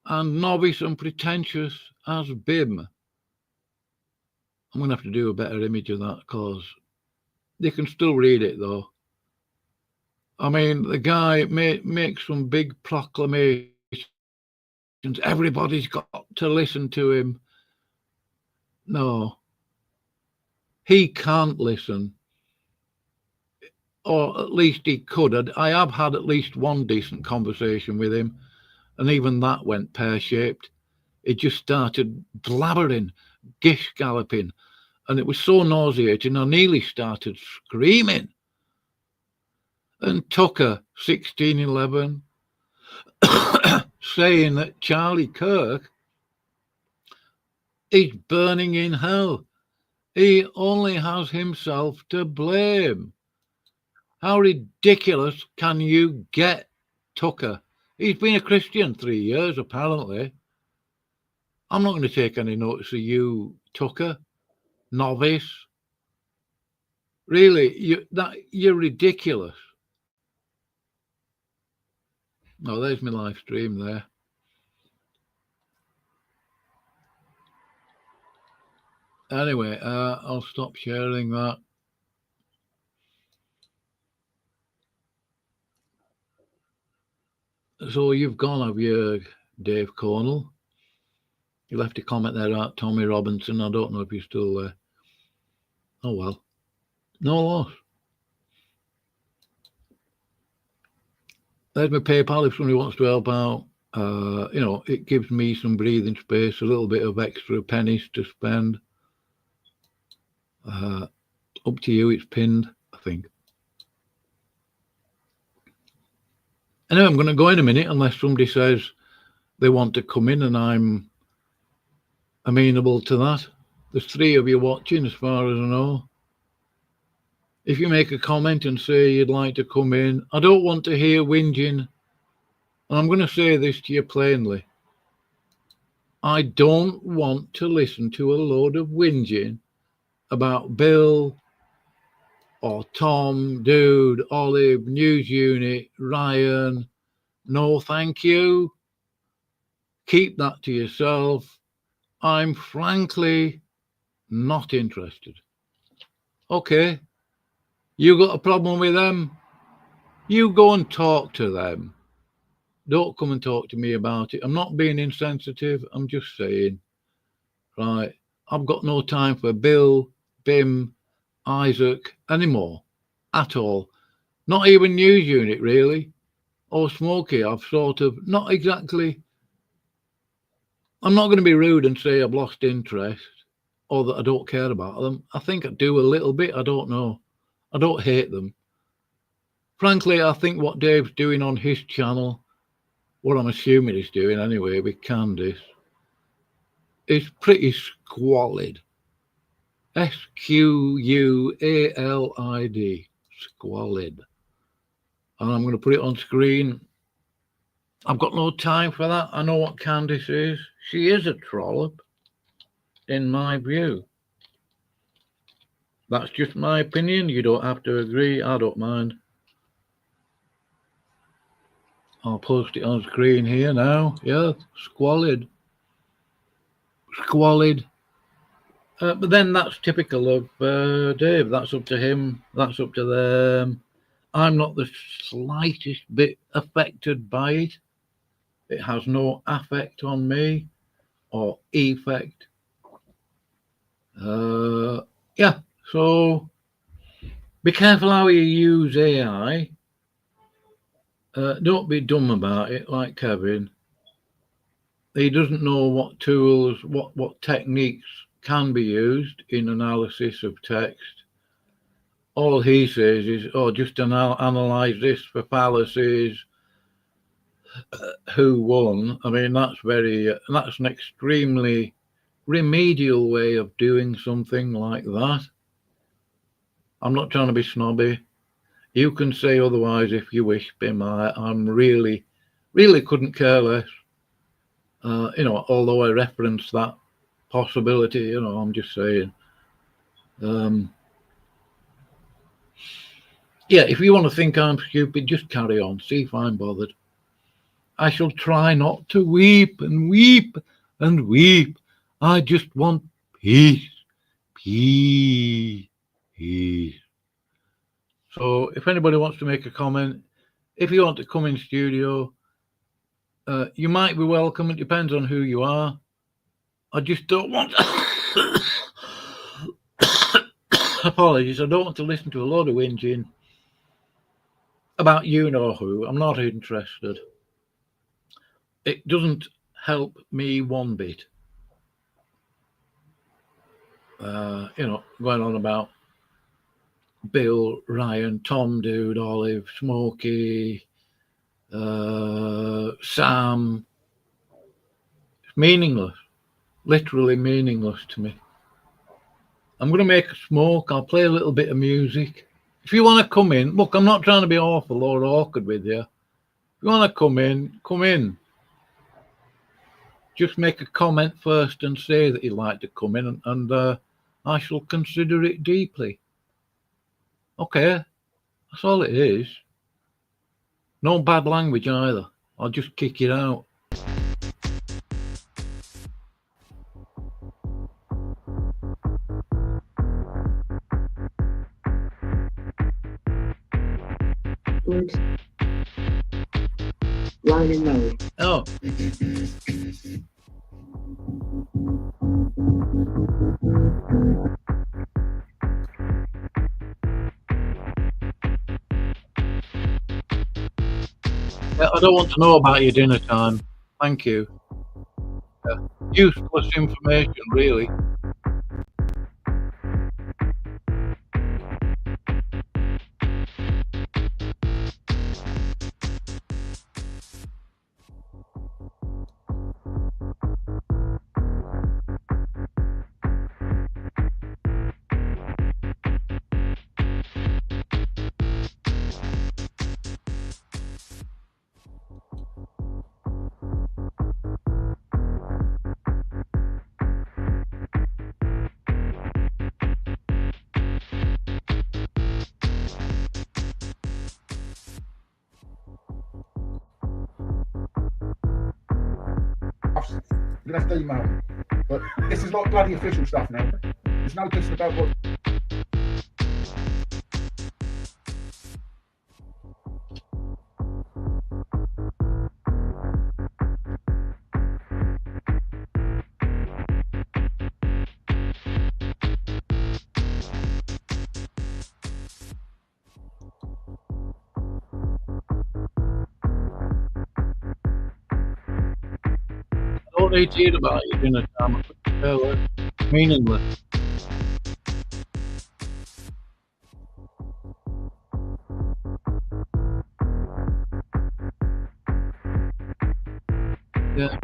and novice and pretentious as Bim. I'm going to have to do a better image of that because they can still read it though. I mean, the guy makes some big proclamations. Everybody's got to listen to him. No, he can't listen. Or at least he could. I have had at least one decent conversation with him, and even that went pear-shaped. It just started blabbering, gish-galloping, and it was so nauseating I nearly started screaming. And Tucker, 1611, saying that Charlie Kirk is burning in hell. He only has himself to blame. How ridiculous can you get, Tucker? He's been a Christian 3 years, apparently. I'm not going to take any notice of you, Tucker, novice. Really, you're ridiculous. Oh, there's my live stream there. Anyway, I'll stop sharing that. So you've gone, have you, Dave Cornell? You left a comment there at Tommy Robinson. I don't know if you're still there. Oh, well. No loss. There's my PayPal if somebody wants to help out. It gives me some breathing space, a little bit of extra pennies to spend. Up to you, it's pinned, I think. Anyway, I'm going to go in a minute unless somebody says they want to come in and I'm amenable to that. There's 3 of you watching as far as I know. If you make a comment and say you'd like to come in, I don't want to hear whinging. And I'm going to say this to you plainly. I don't want to listen to a load of whinging about Bill or Tom, Dude, Olive, News Unit, Ryan. No, thank you. Keep that to yourself. I'm frankly not interested. Okay, you got a problem with them? You go and talk to them. Don't come and talk to me about it. I'm not being insensitive. I'm just saying, right, I've got no time for Bill, Bim, Isaac anymore at all. Not even News Unit, really. Or Smokey. I've sort of, not exactly. I'm not going to be rude and say I've lost interest or that I don't care about them. I think I do a little bit. I don't know. I don't hate them. Frankly, I think what Dave's doing on his channel, what I'm assuming he's doing anyway with Candice, is pretty squalid. SQUALID. Squalid. And I'm going to put it on screen. I've got no time for that. I know what Candice is. She is a trollop, in my view. That's just my opinion. You don't have to agree. I don't mind. I'll post it on screen here now. Yeah, squalid. Squalid. But then that's typical of Dave. That's up to him. That's up to them. I'm not the slightest bit affected by it. It has no affect on me or effect. Yeah, so be careful how you use AI. Don't be dumb about it like Kevin. He doesn't know what tools, what techniques can be used in analysis of text. All he says is, oh, just analyze this for fallacies. Who won? I mean, that's an extremely remedial way of doing something like that. I'm not trying to be snobby. You can say otherwise if you wish, Bim. I'm really couldn't care less. Although I reference that possibility, I'm just saying. Yeah, if you want to think I'm stupid, just carry on. See if I'm bothered. I shall try not to weep and weep and weep. I just want peace, peace, peace. So if anybody wants to make a comment, if you want to come in studio, you might be welcome. It depends on who you are. I just don't want apologies. I don't want to listen to a lot of whinging about you know who. I'm not interested. It doesn't help me one bit. Going on about Bill, Ryan, Tom, Dude, Olive, Smokey, Sam. It's meaningless, literally meaningless to me. I'm going to make a smoke. I'll play a little bit of music. If you want to come in, look, I'm not trying to be awful or awkward with you. If you want to come in, come in. Just make a comment first and say that you'd like to come in, and I shall consider it deeply. Okay, that's all it is. No bad language either. I'll just kick it out. Good. Line and mode. Oh. I don't want to know about your dinner time. Thank you. Useless information, really. You have to email me. But this is like bloody official stuff now. There's no question about what. I don't need to hear about your dinner time. Meaningless. Yeah.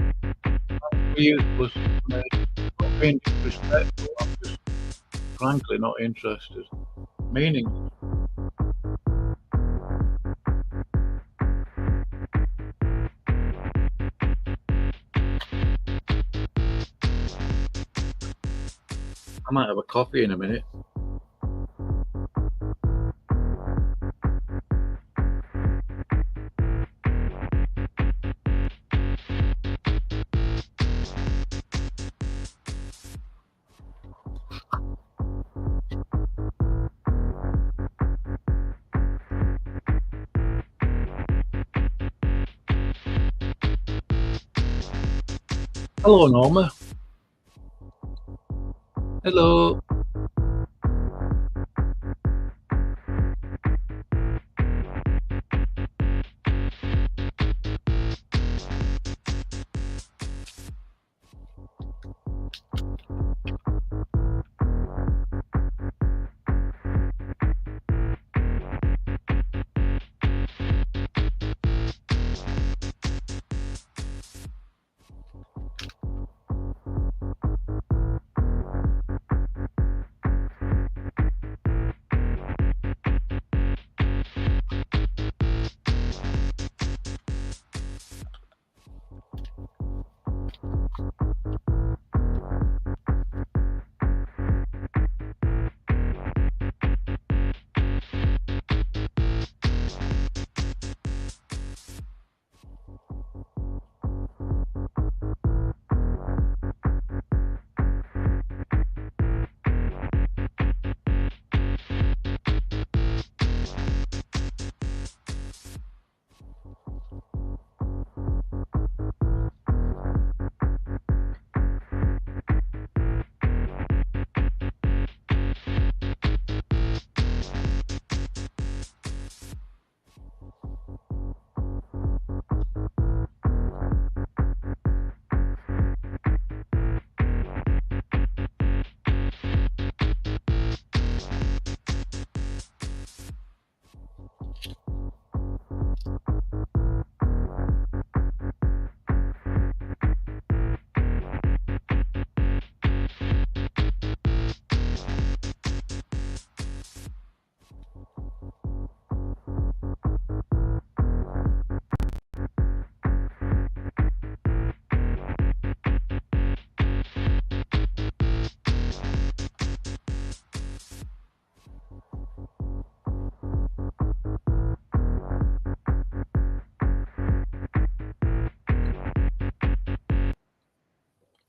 Useless information. Not being disrespectful. I'm just frankly not interested. Meaningless. I might have a coffee in a minute. Hello, Norma. Hello.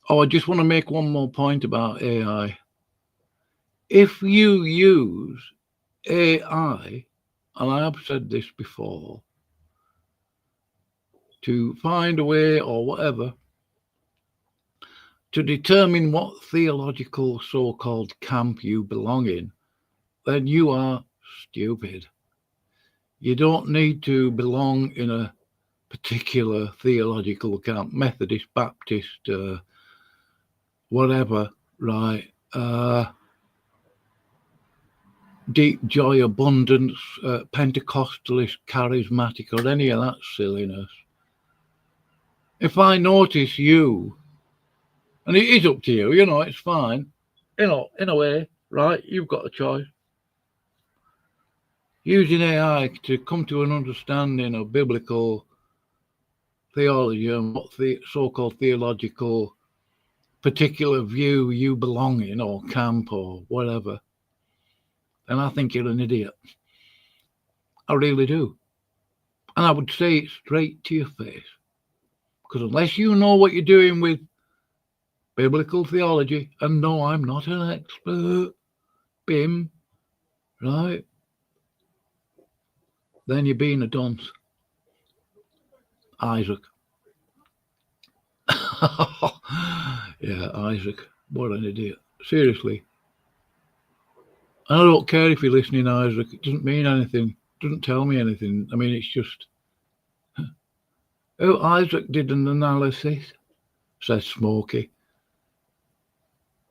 Oh, I just want to make one more point about AI. If you use AI, and I have said this before, to find a way or whatever to determine what theological so-called camp you belong in, then you are stupid. You don't need to belong in a particular theological camp, Methodist, Baptist, whatever, right? Deep joy, abundance, Pentecostalist, charismatic, or any of that silliness. If I notice you, and it is up to you, you know, it's fine, you know, in a way, right? You've got a choice. Using AI to come to an understanding of biblical theology and what the so-called theological particular view you belong in, or camp, or whatever, then I think you're an idiot. I really do. And I would say it straight to your face. Because unless you know what you're doing with biblical theology, and no, I'm not an expert, BIM, right? Then you're being a dunce. Isaac. Yeah, Isaac. What an idiot. Seriously. I don't care if you're listening, Isaac. It doesn't mean anything. It doesn't tell me anything. I mean, it's just... Oh, Isaac did an analysis, says Smokey.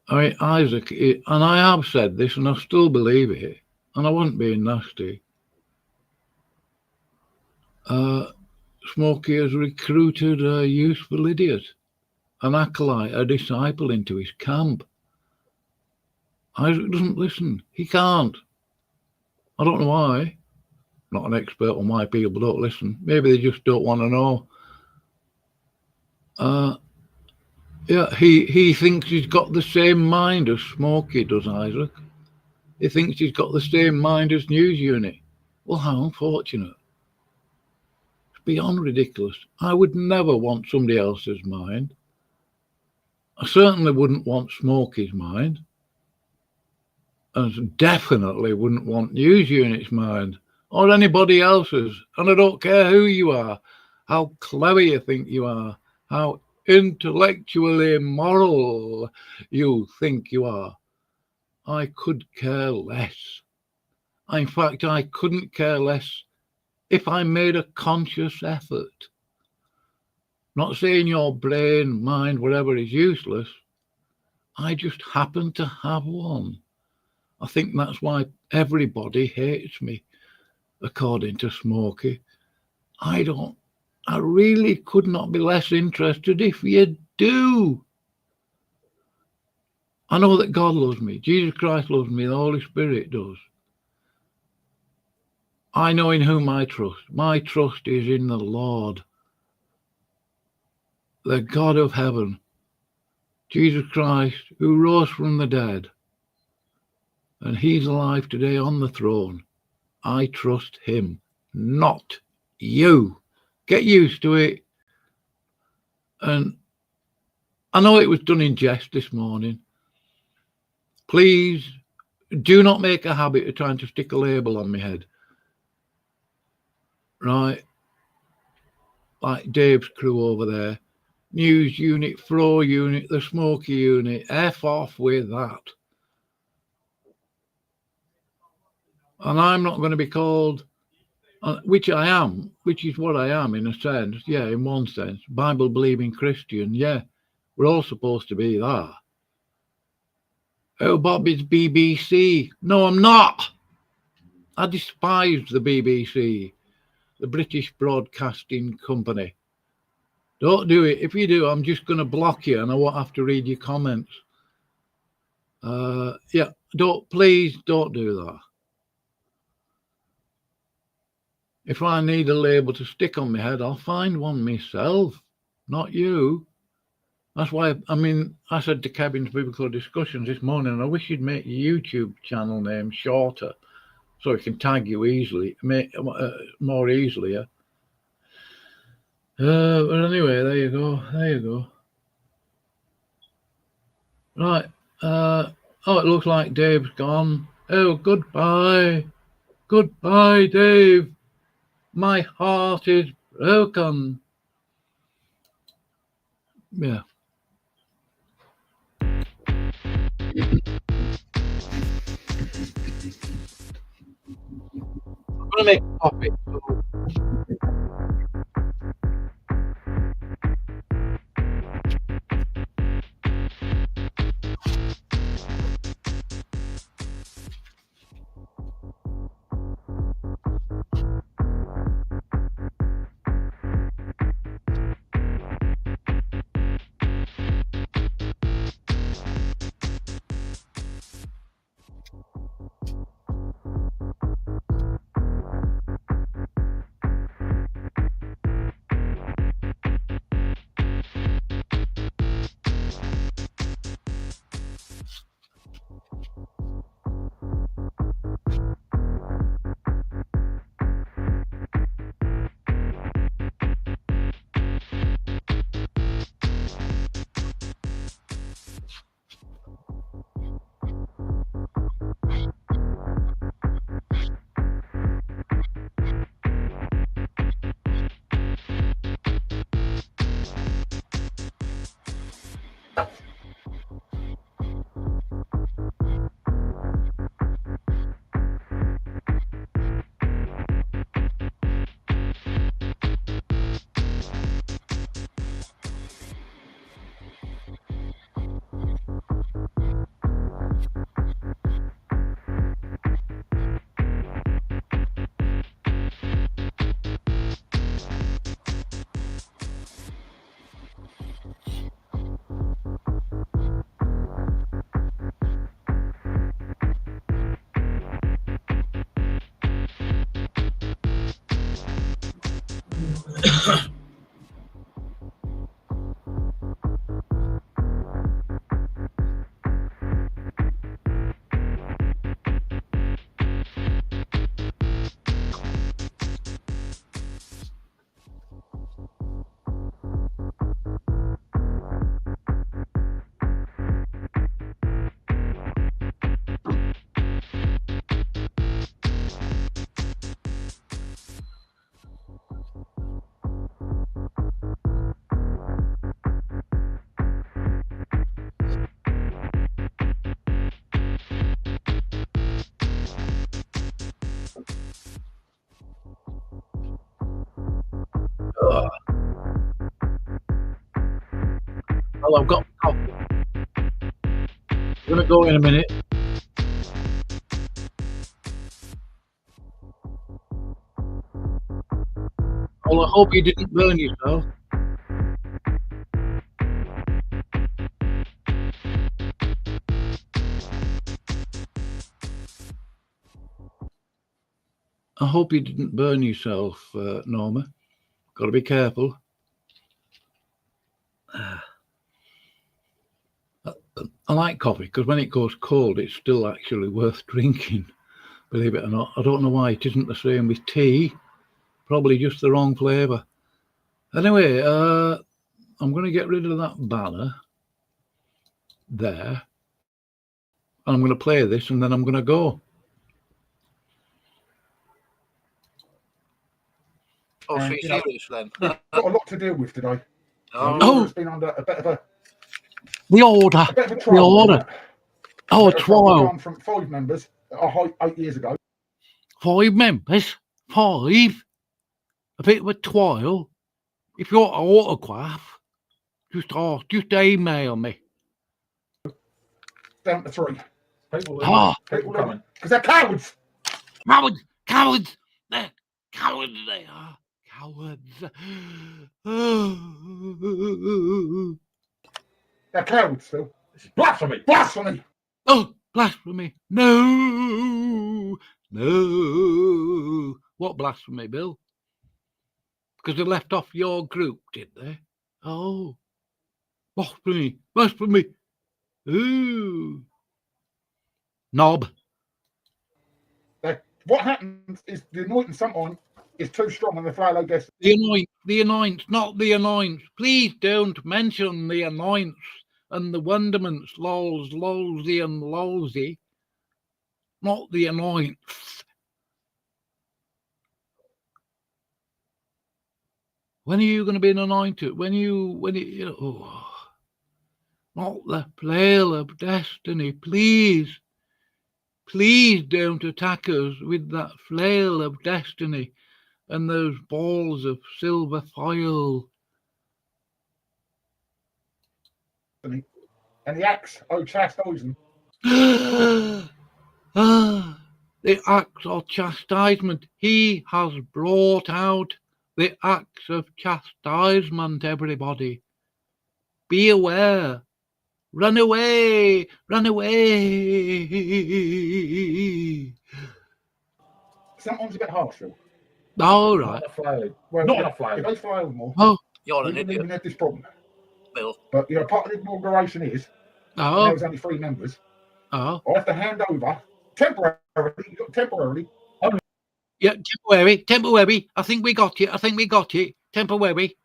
I mean, Isaac, and I have said this, and I still believe it, and I wasn't being nasty. Smokey has recruited a useful idiot, an acolyte, a disciple into his camp. Isaac doesn't listen. He can't. I don't know why. I'm not an expert on why people don't listen. Maybe they just don't want to know. Yeah, he thinks he's got the same mind as Smokey does, Isaac. He thinks he's got the same mind as News Unit. Well, how unfortunate. It's beyond ridiculous. I would never want somebody else's mind. I certainly wouldn't want Smokey's mind. And definitely wouldn't want News Unit's mind, or anybody else's. And I don't care who you are, how clever you think you are, how intellectually moral you think you are. I could care less. In fact, I couldn't care less if I made a conscious effort. Not saying your brain, mind, whatever is useless. I just happen to have one. I think that's why everybody hates me, according to Smokey. I really could not be less interested if you do. I know that God loves me, Jesus Christ loves me, the Holy Spirit does. I know in whom I trust. My trust is in the Lord, the God of heaven, Jesus Christ, who rose from the dead. And he's alive today on the throne. I trust him, not you. Get used to it. And I know it was done in jest this morning. Please do not make a habit of trying to stick a label on my head. Right? Like Dave's crew over there. News Unit, Fro Unit, the Smoky Unit. F off with that. And I'm not going to be called, which I am, which is what I am in a sense. Yeah, in one sense. Bible-believing Christian. Yeah, we're all supposed to be that. Oh, Bob, it's BBC. No, I'm not. I despise the BBC, the British Broadcasting Company. Don't do it. If you do, I'm just going to block you and I won't have to read your comments. Yeah, please don't do that. If I need a label to stick on my head, I'll find one myself, not you. That's why, I said to Kevin's Biblical Discussions this morning, I wish you'd make your YouTube channel name shorter so it can tag you easily, more easily. Yeah? But anyway, there you go. Right. Oh, it looks like Dave's gone. Oh, goodbye. Goodbye, Dave. My heart is broken. Yeah. I'm going to make a topic. Well, I've got coffee. I'm going to go in a minute. Well, I hope you didn't burn yourself. I hope you didn't burn yourself, Norma. Got to be careful. I like coffee because when it goes cold, it's still actually worth drinking, believe it or not. I don't know why it isn't the same with tea. Probably just the wrong flavour. Anyway, I'm going to get rid of that banner there. And I'm going to play this and then I'm going to go. Oh, so you're serious then? We've got a lot to deal with today. Oh, It's been under a bit of a order. trial. The order. Oh, a trial. Gone from 5 members 8 years ago. 5 members? 5? A bit of a trial? If you want an autograph, just email me. Down to 3. People coming. Because they're cowards. Cowards. They're cowards, they are. Cowards. They're cowards still. Blasphemy. Blasphemy. Oh, blasphemy. No. What blasphemy, Bill? Because they left off your group, did they? Oh. Blasphemy. Ooh. Knob. What happens is the anointing sometimes is too strong and they fly low destiny. The anoint, not the anoint. Please don't mention the anoints. and the wonderments, lols, lolsy and lolsy, not the anoints. When are you going to be anointed? When you oh, not the flail of destiny, please. Please don't attack us with that flail of destiny and those balls of silver foil. And the axe, oh, chastising. The axe of chastisement. He has brought out the axe of chastisement, everybody. Be aware. Run away. Run away. Sometimes a bit harsh, Phil. All right. Well, Not if, enough flavour. if they failed more, Oh, You're we an wouldn't idiot, even have this problem. Bill. But, part of the inauguration is, oh, there was only 3 members. oh. I have to hand over, temporarily, Yeah, temporary. I think we got it. Temporary.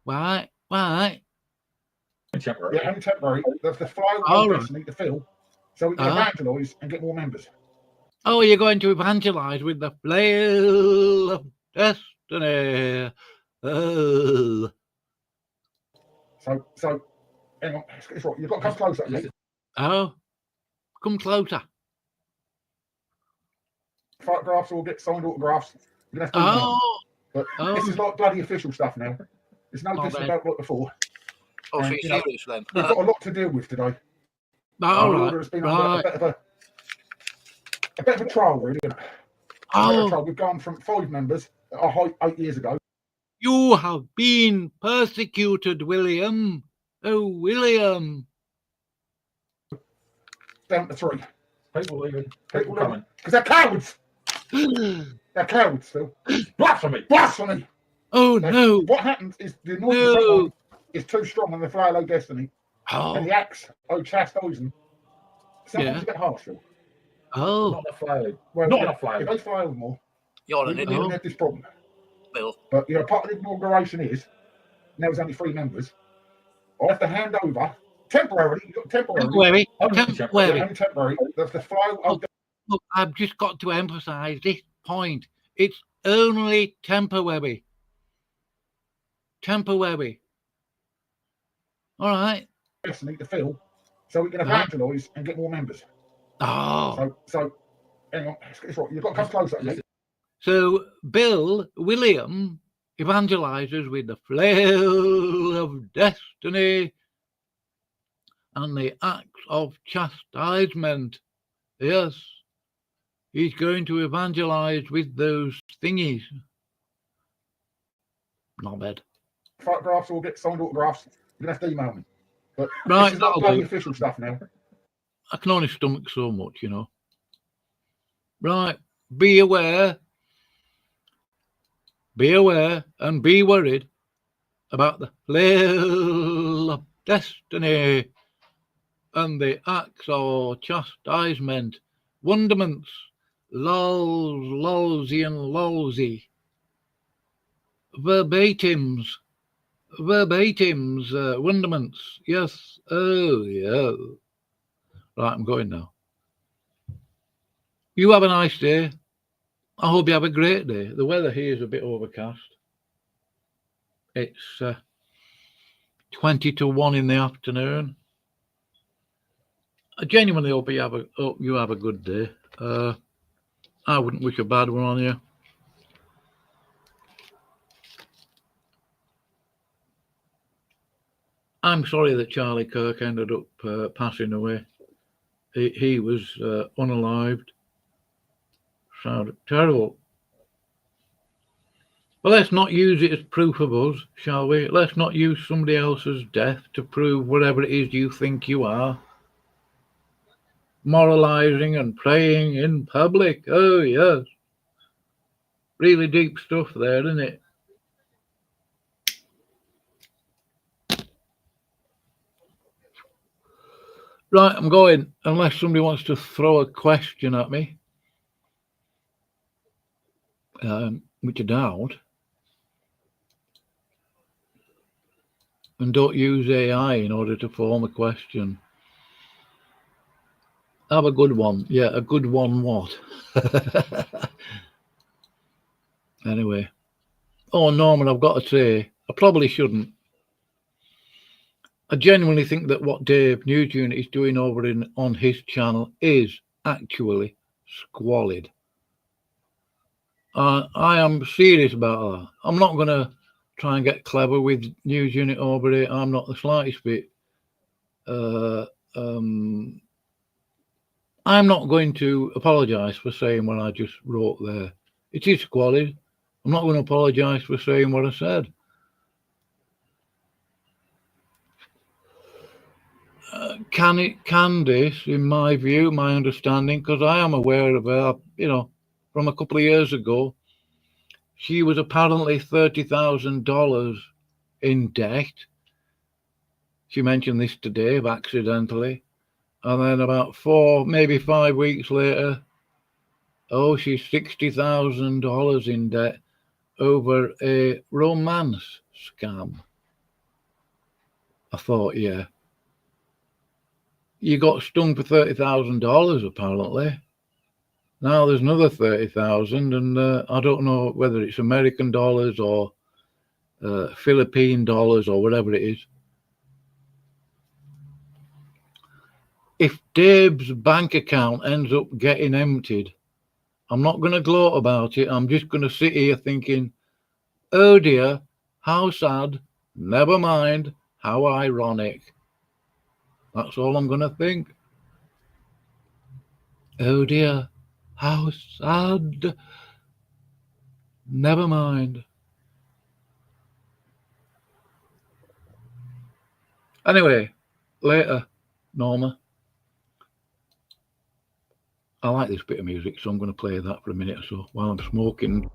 Right. Temporary. only temporary, the flow All of right. destiny to fill, so we can evangelise and get more members. Oh, you're going to evangelize with the flail of destiny. Oh. So, hang on, it's right, you've got to come closer to me. Oh, come closer. Photographs will get signed autographs. You're going to have to email them. Oh, But oh. this is like bloody official stuff now. It's no Oh, different man. about like before. Oh, so you you're know, serious then? We've got a lot to deal with today. All The right. order has been under a bit of a trial, really. Isn't it? A bit of a trial. We've gone from 5 members at our height 8 years ago. You have been persecuted, William. Oh, William. Down to 3. People leaving. People People coming. Because they're cowards. They're cowards, Phil. Blasphemy. Blasphemy. Oh, no. What happens is the anointing No. someone is too strong on the flail of destiny. Oh, And the axe, oh, chastising. Sometimes Yeah. a bit harsh, Phil. oh. Not enough flavour. Well, Not if, enough if flavour. they failed more, You're we an wouldn't idiot, even have this problem. Bill. But, part of the inauguration is, there was only 3 members. I have to hand over, temporarily, Temporary. Only Temporary. only temporary, the flow of Look, I've just got to emphasize this point. It's only temporary. Temporary. All right. destiny to fill, so we can evangelise and get more members. Oh. So, hang on, it's right, you've got to come closer to me. So William evangelizes with the flail of destiny and the axe of chastisement. Yes, he's going to evangelize with those thingies. Not bad. Photographs will get signed autographs. You're going to have to email me. But Right, this is not that'll bloody do. official stuff now. I can only stomach so much, you know. Right, be aware and be worried about the flail of destiny and the axe of chastisement, wonderments, lolsy and lolsy, verbatims, wonderments, yes, oh yeah. Right, I'm going now. You have a nice day. I hope you have a great day. The weather here is a bit overcast. It's 20 to 1 in the afternoon. I genuinely hope you have a good day. I wouldn't wish a bad one on you. I'm sorry that Charlie Kirk ended up passing away. He was unalived. Sounded terrible. But let's not use it as proof of us, shall we? Let's not use somebody else's death to prove whatever it is you think you are. Moralizing and praying in public. Oh, yes. Really deep stuff there, isn't it? Right, I'm going, unless somebody wants to throw a question at me, which I doubt. and don't use AI in order to form a question. Have a good one. Yeah, a good one what? Anyway. Oh, Norman, I've got to say, I probably shouldn't. I genuinely think that what Dave Nugent is doing over on his channel is actually squalid. I am serious about that. I'm not going to try and get clever with Nugent over it. I'm not the slightest bit. I'm not going to apologise for saying what I just wrote there. It is squalid. I'm not going to apologise for saying what I said. Can this, in my view, my understanding, because I am aware of her, from a couple of years ago, she was apparently $30,000 in debt. She mentioned this to Dave accidentally. And then about 4, maybe 5 weeks later, she's $60,000 in debt over a romance scam. I thought, yeah. You got stung for $30,000 apparently. Now there's another 30,000, and I don't know whether it's American dollars or Philippine dollars or whatever it is. If Dave's bank account ends up getting emptied, I'm not going to gloat about it. I'm just going to sit here thinking, oh dear, how sad. Never mind, how ironic. That's all I'm going to think. Oh dear, how sad. Never mind. Anyway, later, Norma. I like this bit of music, so I'm going to play that for a minute or so while I'm smoking.